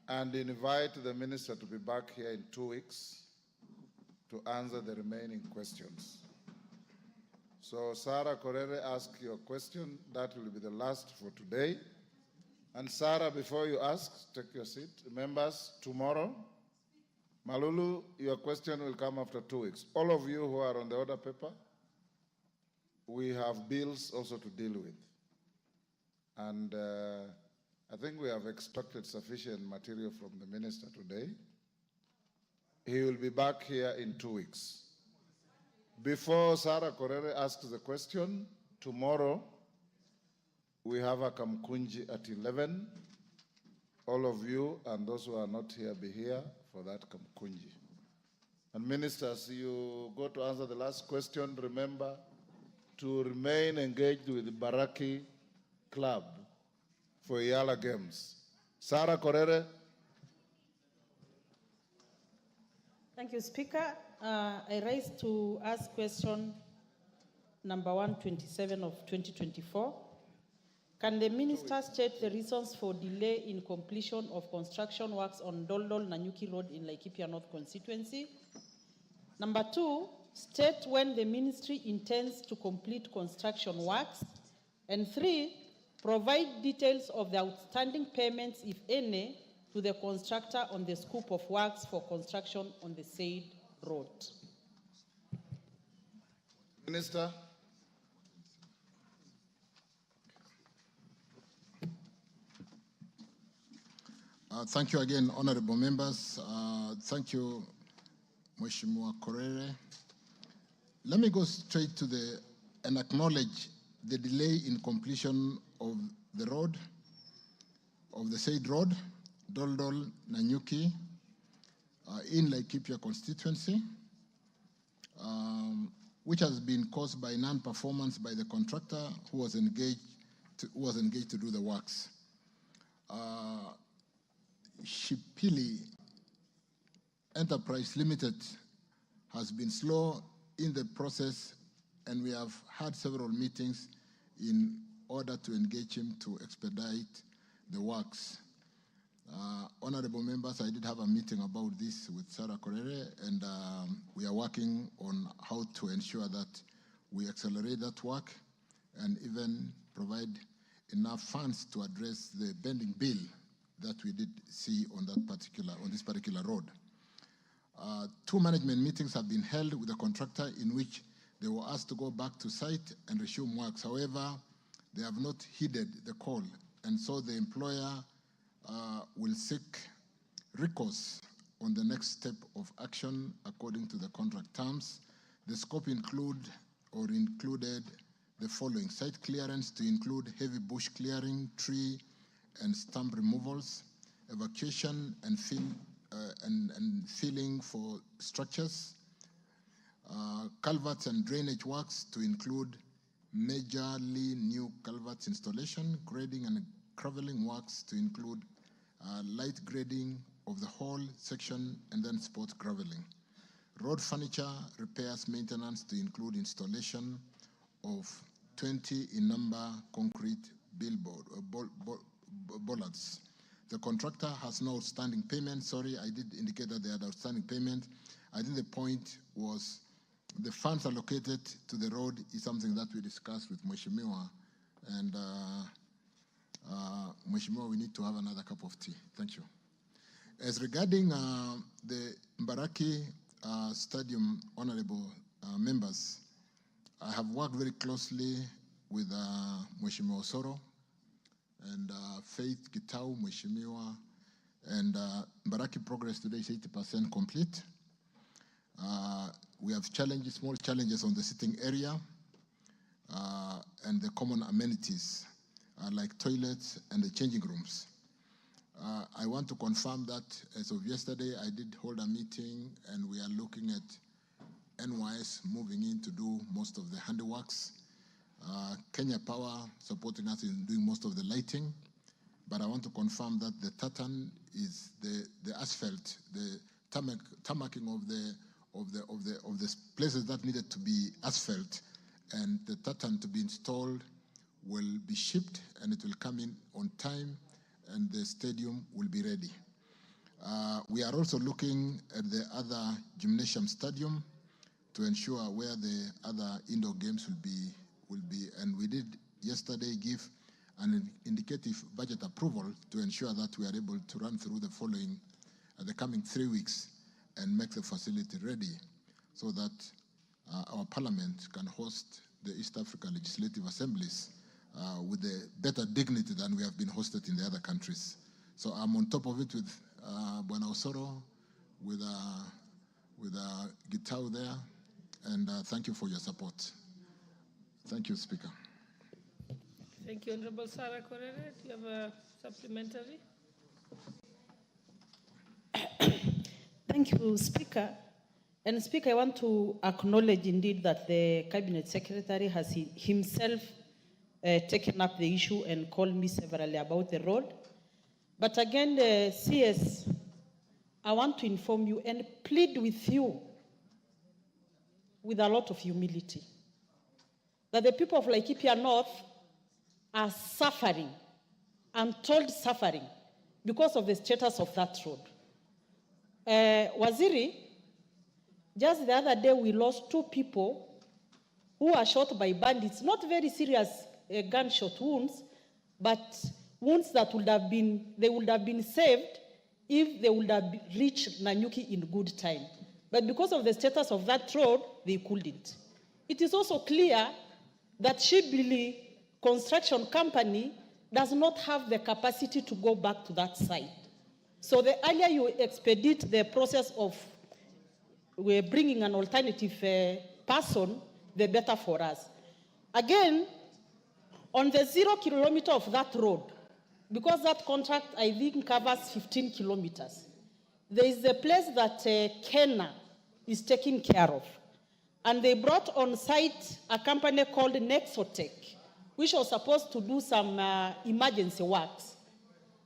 and invite the minister to be back here in 2 weeks to answer the remaining questions. So Sarah Correa, ask your question. That will be the last for today. And Sarah, before you ask, take your seat. Members, tomorrow, Malulu, your question will come after 2 weeks. All of you who are on the order paper, we have bills also to deal with. And I think we have extracted sufficient material from the minister today. He will be back here in 2 weeks. Before Sarah Correa asks the question, tomorrow we have a Kamkunji at 11. All of you and those who are not here, be here for that Kamkunji. And ministers, you go to answer the last question. Remember to remain engaged with the Baraki Club for Yala Games. Sarah Correa. Thank you, Speaker. I rise to ask question number 127 of 2024. Can the minister state the reasons for delay in completion of construction works on Doldol Nanyuki Road in Laikipia North constituency? Number 2, state when the ministry intends to complete construction works. And 3, provide details of the outstanding payments, if any, to the constructor on the scope of works for construction on the said road. Minister. Thank you again, honorable members. Thank you, Mheshimiwa Korere. Let me go straight to and acknowledge the delay in completion of the road, of the said road, Doldol Nanyuki, in Laikipia constituency, which has been caused by non-performance by the contractor who was engaged to do the works. Shipili Enterprise Limited has been slow in the process, and we have had several meetings in order to engage him to expedite the works. Honorable members, I did have a meeting about this with Sarah Correa, and we are working on how to ensure that we accelerate that work and even provide enough funds to address the pending bill that we did see on this particular road. 2 management meetings have been held with the contractor in which they were asked to go back to site and resume works. However, they have not heeded the call, and so the employer will seek recourse on the next step of action according to the contract terms. The scope included the following: site clearance to include heavy bush clearing, tree and stump removals, evacuation and filling for structures, culverts and drainage works to include majorly new culverts installation, grading and graveling works to include light grading of the whole section and then spot graveling. road furniture, repairs, maintenance to include installation of 20 in number concrete bollards. The contractor has no outstanding payment. Sorry, I did indicate that they had outstanding payment. I think the point was the funds allocated to the road is something that we discussed with Mheshimiwa, and Mheshimiwa, we need to have another cup of tea. Thank you. As regarding the Mbaraki Stadium, honorable members, I have worked very closely with Mheshimiwa Osoro and Faith Gitau, Mheshimiwa, and Mbaraki progress today is 80% complete. We have challenges, small challenges on the sitting area and the common amenities like toilets and the changing rooms. I want to confirm that as of yesterday, I did hold a meeting and we are looking at NYS moving in to do most of the handiworks. Kenya Power supporting us in doing most of the lighting, but I want to confirm that the tartan is the asphalt, the tarmacking of the places that needed to be asphalt, and the tartan to be installed will be shipped and it will come in on time and the stadium will be ready. We are also looking at the other gymnasium stadium to ensure where the other indoor games will be, and we did yesterday give an indicative budget approval to ensure that we are able to run through the coming 3 weeks and make the facility ready so that our parliament can host the East African Legislative Assemblies with a better dignity than we have been hosted in the other countries. So I'm on top of it with Bwana Osoro, with Gitau there, and thank you for your support. Thank you, Speaker. Thank you, Honorable Sarah Korere. Do you have a supplementary? Thank you, Speaker. And Speaker, I want to acknowledge indeed that the Cabinet Secretary has himself taken up the issue and called me severally about the road. But again, CS, I want to inform you and plead with you with a lot of humility that the people of Laikipia North are suffering, untold suffering, because of the status of that road. Waziri, just the other day we lost 2 people who were shot by bandits, not very serious gunshot wounds, but wounds that would have been saved if they would have reached Nanyuki in good time. But because of the status of that road, they couldn't. It is also clear that Shibili Construction Company does not have the capacity to go back to that site. So the earlier you expedite the process of bringing an alternative person, the better for us. Again, on the 0 kilometer of that road, because that contract, I think, covers 15 kilometers, there is a place that Kenya is taking care of. And they brought on site a company called Nexotech, which was supposed to do some emergency works.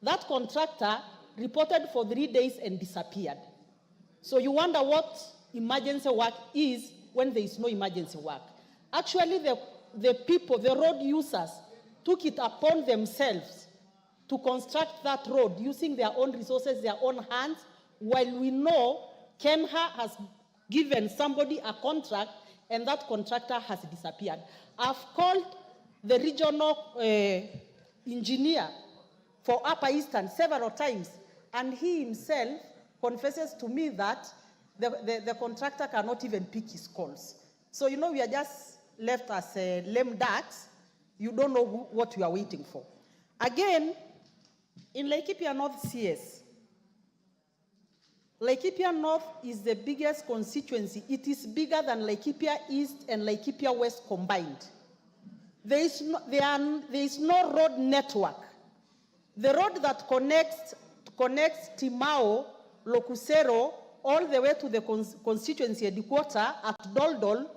That contractor reported for 3 days and disappeared. So you wonder what emergency work is when there is no emergency work. Actually, the people, the road users, took it upon themselves to construct that road using their own resources, their own hands, while we know Kenya has given somebody a contract and that contractor has disappeared. I've called the regional engineer for Upper Eastern several times, and he himself confesses to me that the contractor cannot even pick his calls. So, you know, we are just left as lame ducks. You don't know what you are waiting for. Again, in Laikipia North CS, Laikipia North is the biggest constituency. It is bigger than Laikipia East and Laikipia West combined. There is no road network. The road that connects Timao, Lokusero, all the way to the constituency headquarters at Doldol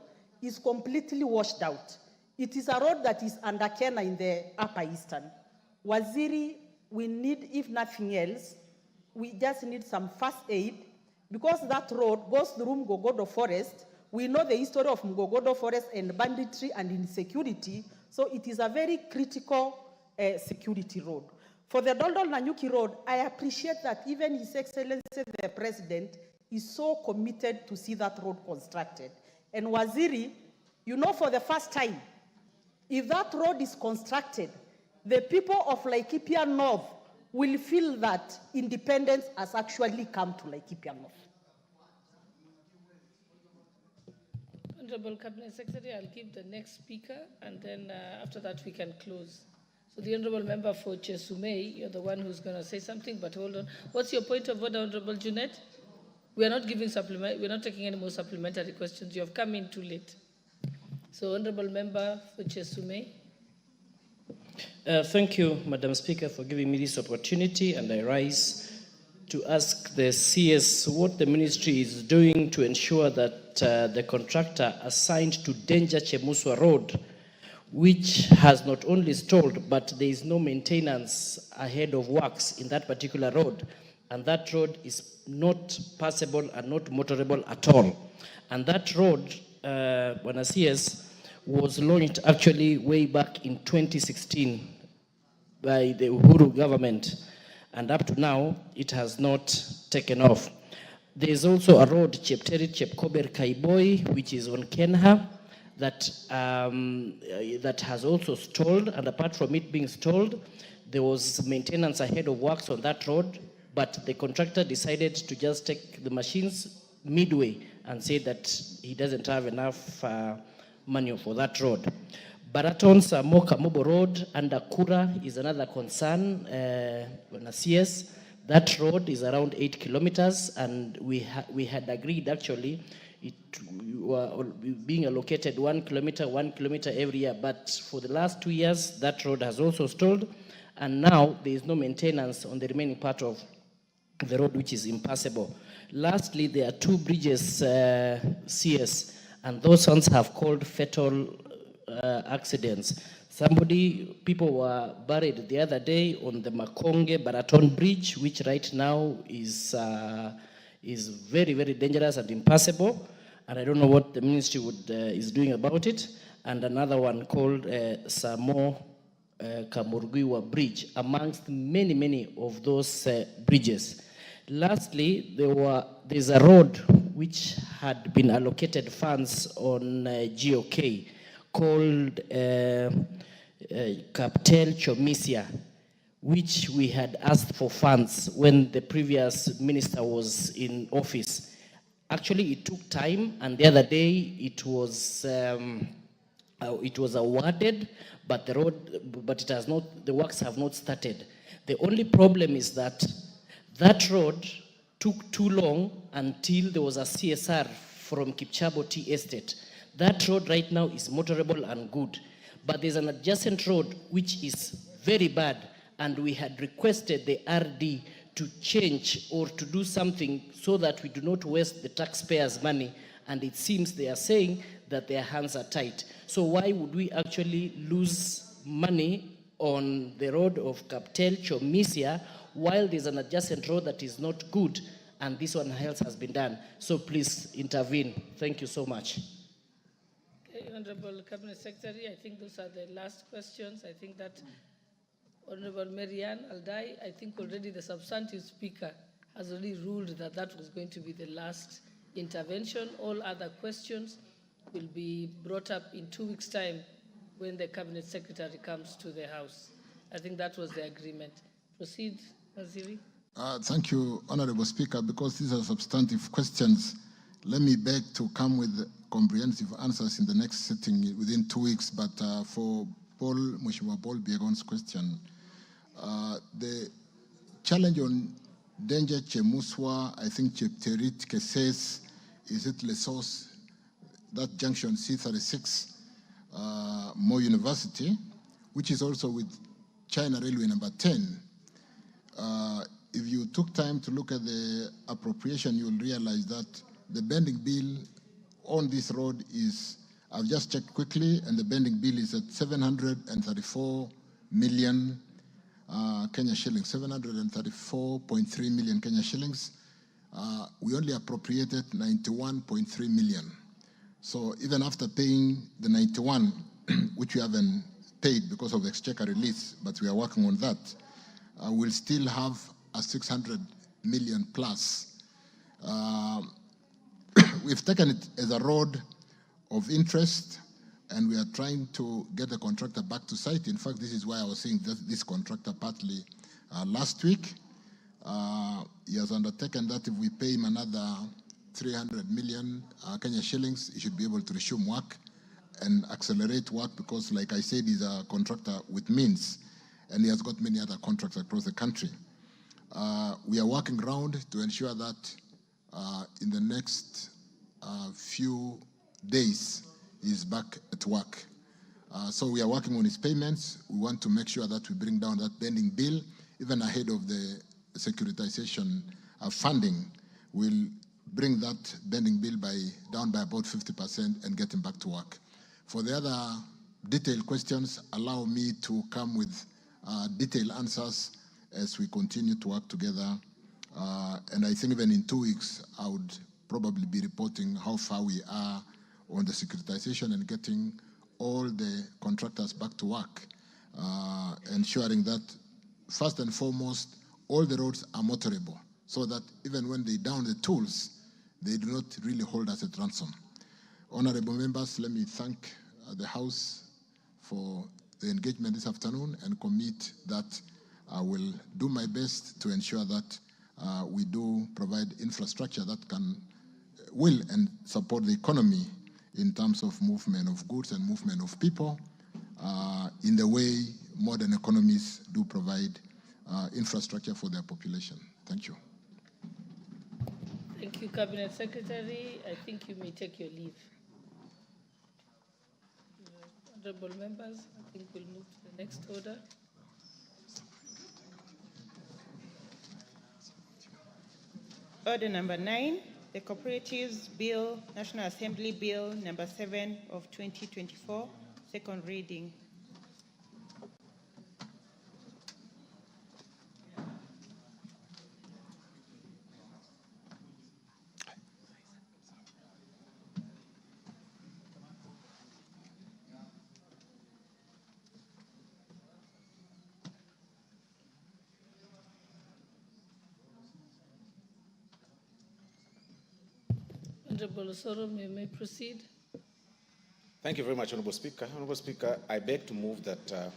is completely washed out. It is a road that is under Kenya in the Upper Eastern. Waziri, we need, if nothing else, we just need some first aid, because that road goes through Mgogodo Forest. We know the history of Mgogodo Forest and banditry and insecurity, so it is a very critical security road. For the Doldol Nanyuki Road, I appreciate that even His Excellency the President is so committed to see that road constructed. And Waziri, you know, for the first time, if that road is constructed, the people of Laikipia North will feel that independence has actually come to Laikipia North. Honorable Cabinet Secretary, I'll give the next speaker, and then after that we can close. So the Honorable Member for Chesumei, you're the one who's going to say something, but hold on. What's your point of order, Honorable Junet? We are not giving we're not taking any more supplementary questions. You have come in too late. So Honorable Member for Chesumei. Thank you, Madam Speaker, for giving me this opportunity, and I rise to ask the CS what the ministry is doing to ensure that the contractor assigned to Danger Chemuswa Road, which has not only stalled, but there is no maintenance ahead of works in that particular road, and that road is not passable and not motorable at all. And that road, when a CS, was launched actually way back in 2016 by the Uhuru government, and up to now it has not taken off. There is also a road, Chepterit Chepkober Kaiboi, which is on Kenha, that has also stalled, and apart from it being stalled, there was maintenance ahead of works on that road, but the contractor decided to just take the machines midway and say that he doesn't have enough money for that road. Baraton Samo Kamobo Road under Kura is another concern on a CS. That road is around 8 kilometers, and we had agreed actually being allocated 1 kilometer every year, but for the last 2 years that road has also stalled, and now there is no maintenance on the remaining part of the road, which is impassable. Lastly, there are 2 bridges CS, and those ones have caused fatal accidents. People were buried the other day on the Makonge Baraton Bridge, which right now is very, very dangerous and impassable. And I don't know what the ministry is doing about it. And another one called Samo Kamurgiwa Bridge, amongst many, many of those bridges. Lastly, there's a road which had been allocated funds on GOK called Kaptel Chomisia, which we had asked for funds when the previous minister was in office. Actually, it took time, and the other day it was awarded, but the works have not started. The only problem is that road took too long until there was a CSR from Kipchabo Tea Estate. That road right now is motorable and good, but there's an adjacent road which is very bad, and we had requested the RD to change or to do something so that we do not waste the taxpayers' money, and it seems they are saying that their hands are tight. So why would we actually lose money on the road of Kaptel Chomisia while there's an adjacent road that is not good, and this one else has been done? So please intervene. Thank you so much. Honorable Cabinet Secretary, I think those are the last questions. I think that Honorable Marianne Aldai, I think already the substantive speaker has already ruled that that was going to be the last intervention. All other questions will be brought up in 2 weeks' time when the Cabinet Secretary comes to the House. I think that was the agreement. Proceed, Waziri. Thank you, Honorable Speaker. Because these are substantive questions, let me beg to come with comprehensive answers in the next sitting within 2 weeks. But for Mheshimiwa Paul Biegon's question, the challenge on Danger Chemuswa, I think Chepterit Keses, is it Lesos, that junction C36, Mo University, which is also with China Railway number 10. If you took time to look at the appropriation, you'll realize that the bending bill on this road is, I've just checked quickly, and the bending bill is at 734 million Kenya shillings, 734.3 million Kenya shillings. we only appropriated 91.3 million. So even after paying the 91, which we haven't paid because of exchequer release, but we are working on that, we'll still have a 600 million plus. We've taken it as a road of interest, and we are trying to get the contractor back to site. In fact, this is why I was saying this contractor partly last week. He has undertaken that if we pay him another 300 million Kenya shillings, he should be able to resume work and accelerate work because, like I said, he's a contractor with means, and he has got many other contracts across the country. We are working around to ensure that in the next few days, he's back at work. So we are working on his payments. We want to make sure that we bring down that pending bill, even ahead of the securitization funding. We'll bring that pending bill down by about 50% and get him back to work. For the other detailed questions, allow me to come with detailed answers as we continue to work together. And I think even in 2 weeks, I would probably be reporting how far we are on the securitization and getting all the contractors back to work, ensuring that, first and foremost, all the roads are motorable, so that even when they down the tools, they do not really hold us at ransom. Honorable members, let me thank the House for the engagement this afternoon and commit that I will do my best to ensure that we do provide infrastructure that will support the economy in terms of movement of goods and movement of people in the way modern economies do provide infrastructure for their population. Thank you. Thank you, Cabinet Secretary. I think you may take your leave. Honorable members, I think we'll move to the next order. Order number 9, the Cooperatives Bill, National Assembly Bill number 7 of 2024, second reading. Honorable Osoro, you may proceed. Thank you very much, Honorable Speaker. Honorable Speaker, I beg to move that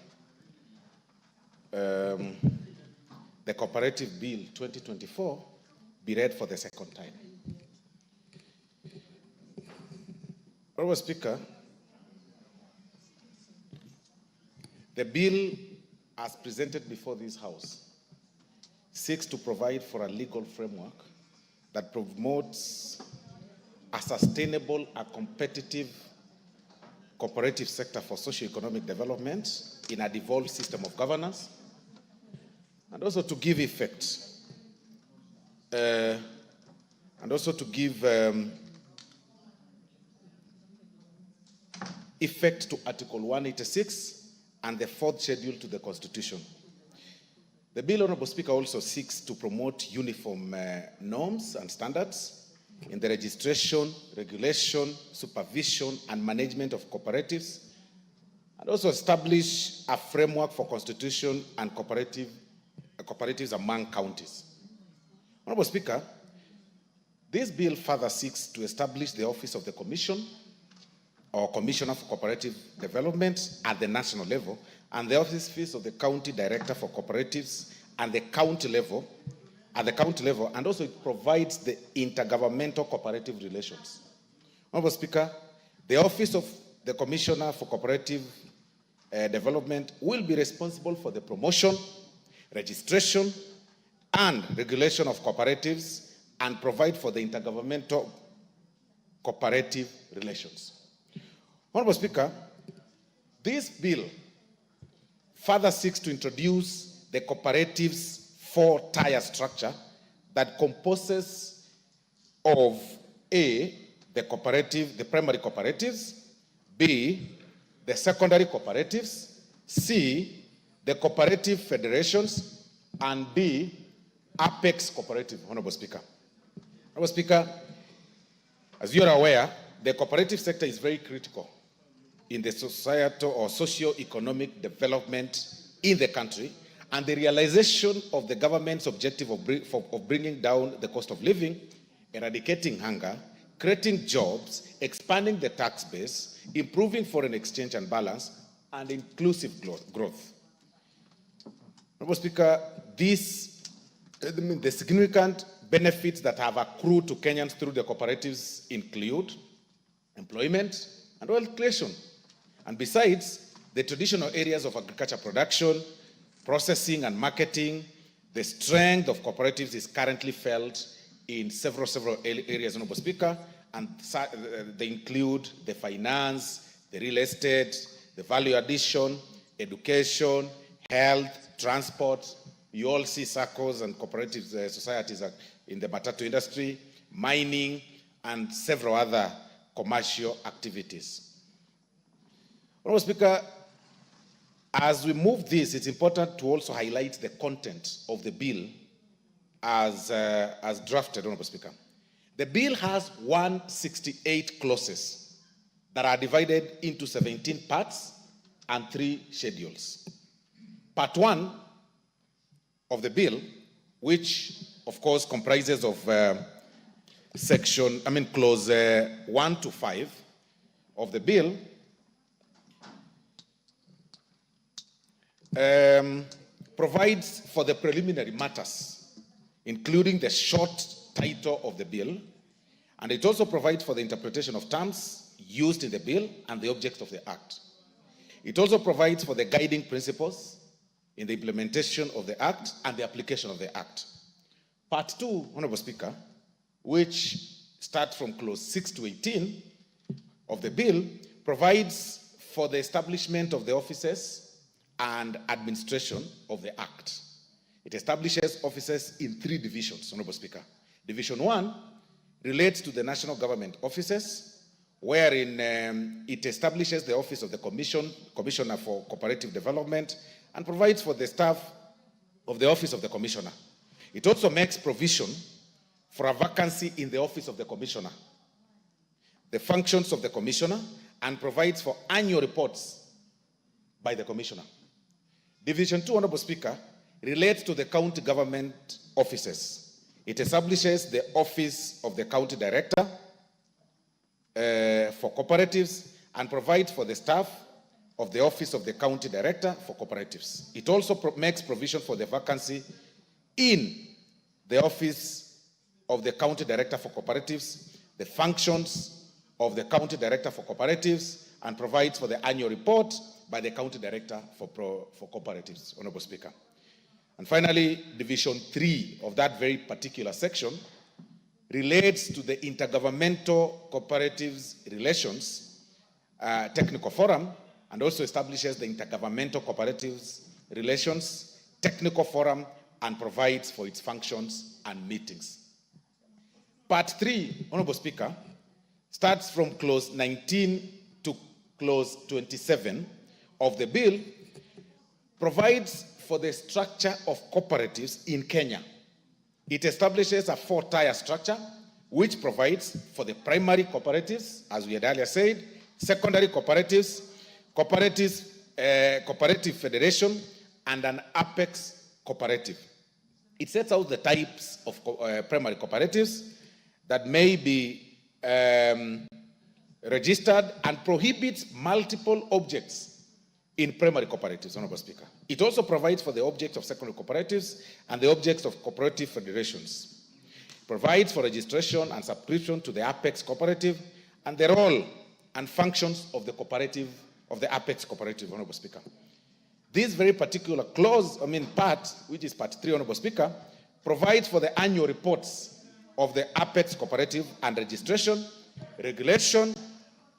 the Cooperative Bill 2024 be read for the second time. Honorable Speaker, the bill as presented before this House seeks to provide for a legal framework that promotes a sustainable, a competitive cooperative sector for socio-economic development in a devolved system of governance, and also to give effect, effect to Article 186 and the 4th schedule to the Constitution. The bill, Honorable Speaker, also seeks to promote uniform norms and standards in the registration, regulation, supervision, and management of cooperatives, and also establish a framework for constitution and cooperatives among counties. Honorable Speaker, this bill further seeks to establish the Office of the Commission or Commissioner for Cooperative Development at the national level, and the Office of the County Director for Cooperatives at the county level, and also it provides the intergovernmental cooperative relations. Honorable Speaker, the Office of the Commissioner for Cooperative Development will be responsible for the promotion, registration, and regulation of cooperatives and provide for the intergovernmental cooperative relations. Honorable Speaker, this bill further seeks to introduce the cooperatives 4-tier structure that composes of A, the primary cooperatives, B, the secondary cooperatives, C, the cooperative federations, and D, Apex cooperative, Honorable Speaker. Honorable Speaker, as you are aware, the cooperative sector is very critical in the societal or socio-economic development in the country and the realization of the government's objective of bringing down the cost of living, eradicating hunger, creating jobs, expanding the tax base, improving foreign exchange and balance, and inclusive growth. Honorable Speaker, the significant benefits that have accrued to Kenyans through the cooperatives include employment and wealth creation. And besides, the traditional areas of agriculture production, processing and marketing, the strength of cooperatives is currently felt in several areas, Honorable Speaker, and they include the finance, the real estate, the value addition, education, health, transport. You all see circles and cooperative societies in the matatu industry, mining, and several other commercial activities. Honorable Speaker, as we move this, it's important to also highlight the content of the bill as drafted, Honorable Speaker. The bill has 168 clauses that are divided into 17 parts and 3 schedules. Part 1 of the bill, which of course comprises of clause 1 to 5 of the bill, provides for the preliminary matters, including the short title of the bill, and it also provides for the interpretation of terms used in the bill and the object of the act. It also provides for the guiding principles in the implementation of the act and the application of the act. Part 2, Honorable Speaker, which starts from clause 6 to 18 of the bill, provides for the establishment of the offices and administration of the act. It establishes offices in 3 divisions, Honorable Speaker. Division 1 relates to the national government offices, wherein it establishes the office of the Commissioner for Cooperative Development and provides for the staff of the office of the Commissioner. It also makes provision for a vacancy in the office of the Commissioner, the functions of the Commissioner, and provides for annual reports by the Commissioner. Division 2, Honorable Speaker, relates to the county government offices. It establishes the office of the county director for cooperatives and provides for the staff of the office of the county director for cooperatives. It also makes provision for the vacancy in the office of the county director for cooperatives, the functions of the county director for cooperatives, and provides for the annual report by the county director for cooperatives, Honorable Speaker. And finally, Division 3 of that very particular section relates to the Intergovernmental Cooperatives Relations Technical Forum and also establishes the Intergovernmental Cooperatives Relations Technical Forum and provides for its functions and meetings. Part 3, Honorable Speaker, starts from clause 19 to clause 27 of the bill, provides for the structure of cooperatives in Kenya. It establishes a 4-tier structure, which provides for the primary cooperatives, as we had earlier said, secondary cooperatives, cooperative federation, and an apex cooperative. It sets out the types of primary cooperatives that may be registered and prohibits multiple objects in primary cooperatives, Honorable Speaker. It also provides for the objects of secondary cooperatives and the objects of cooperative federations. It provides for registration and subscription to the apex cooperative and the role and functions of the cooperative, of the apex cooperative, Honorable Speaker. This very particular clause, part, which is part 3, Honorable Speaker, provides for the annual reports of the apex cooperative and registration, regulation,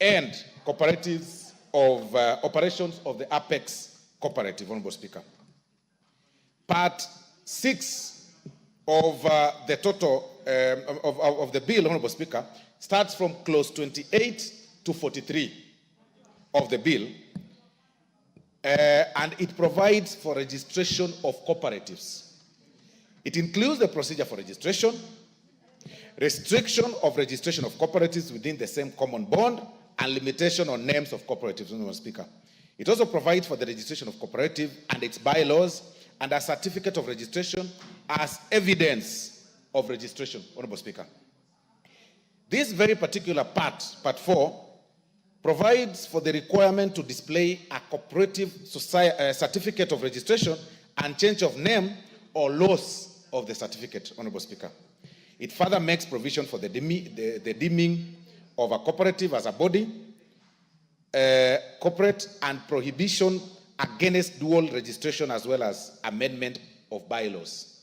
and cooperatives of operations of the apex cooperative, Honorable Speaker. Part 6 of the total of the bill, Honorable Speaker, starts from clause 28 to 43 of the bill, and it provides for registration of cooperatives. It includes the procedure for registration, restriction of registration of cooperatives within the same common bond, and limitation on names of cooperatives, Honorable Speaker. It also provides for the registration of cooperative and its bylaws and a certificate of registration as evidence of registration, Honorable Speaker. This very particular part 4, provides for the requirement to display a cooperative certificate of registration and change of name or loss of the certificate, Honorable Speaker. It further makes provision for the deeming of a cooperative as a body, corporate, and prohibition against dual registration as well as amendment of bylaws.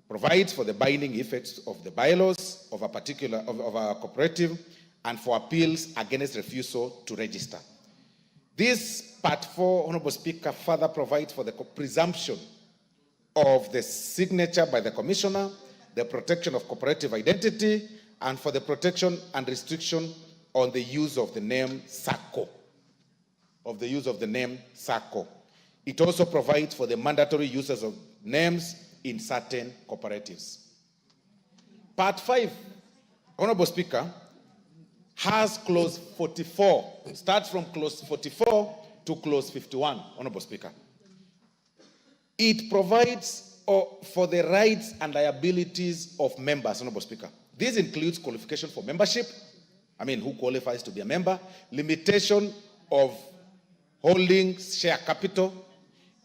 Provides for the binding effects of the bylaws of a particular of a cooperative and for appeals against refusal to register. This Part 4, Honorable Speaker, further provides for the presumption of the signature by the Commissioner, the protection of cooperative identity, and for the protection and restriction on the use of the name SACCO. It also provides for the mandatory uses of names in certain cooperatives. Part 5, Honorable Speaker, has clause 44, starts from clause 44 to clause 51, Honorable Speaker. It provides for the rights and liabilities of members, Honorable Speaker. This includes qualification for membership, who qualifies to be a member, limitation of holding share capital,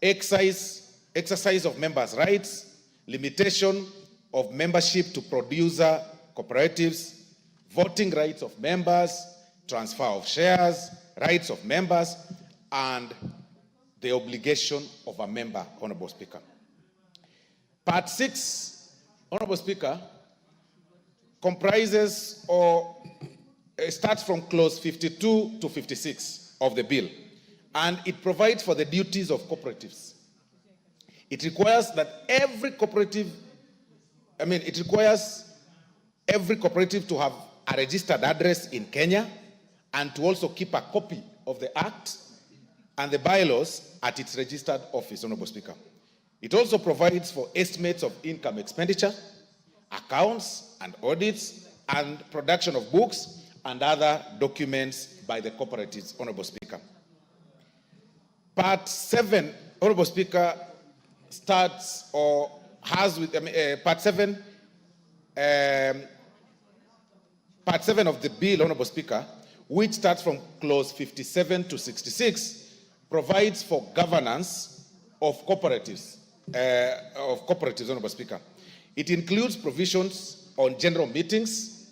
exercise of members' rights, limitation of membership to producer cooperatives, voting rights of members, transfer of shares, rights of members, and the obligation of a member, Honorable Speaker. Part 6, Honorable Speaker, comprises or starts from clause 52 to 56 of the bill, and it provides for the duties of cooperatives. It requires that every cooperative to have a registered address in Kenya and to also keep a copy of the Act and the bylaws at its registered office, Honorable Speaker. It also provides for estimates of income expenditure, accounts and audits, and production of books and other documents by the cooperatives, Honorable Speaker. Part 7, Honorable Speaker, starts or has with Part 7 of the bill, Honorable Speaker, which starts from clause 57 to 66, provides for governance of cooperatives, Honorable Speaker. It includes provisions on general meetings,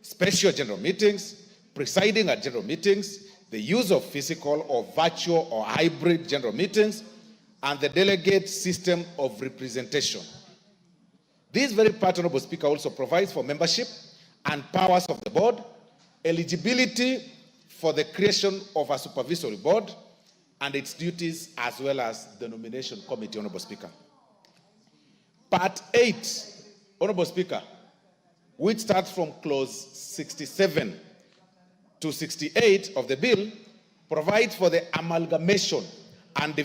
special general meetings, presiding at general meetings, the use of physical or virtual or hybrid general meetings, and the delegate system of representation. This very part, Honorable Speaker, also provides for membership and powers of the board, eligibility for the creation of a supervisory board, and its duties, as well as the nomination committee, Honorable Speaker. Part 8, Honorable Speaker, which starts from clause 67 to 68 of the bill, provides for the amalgamation and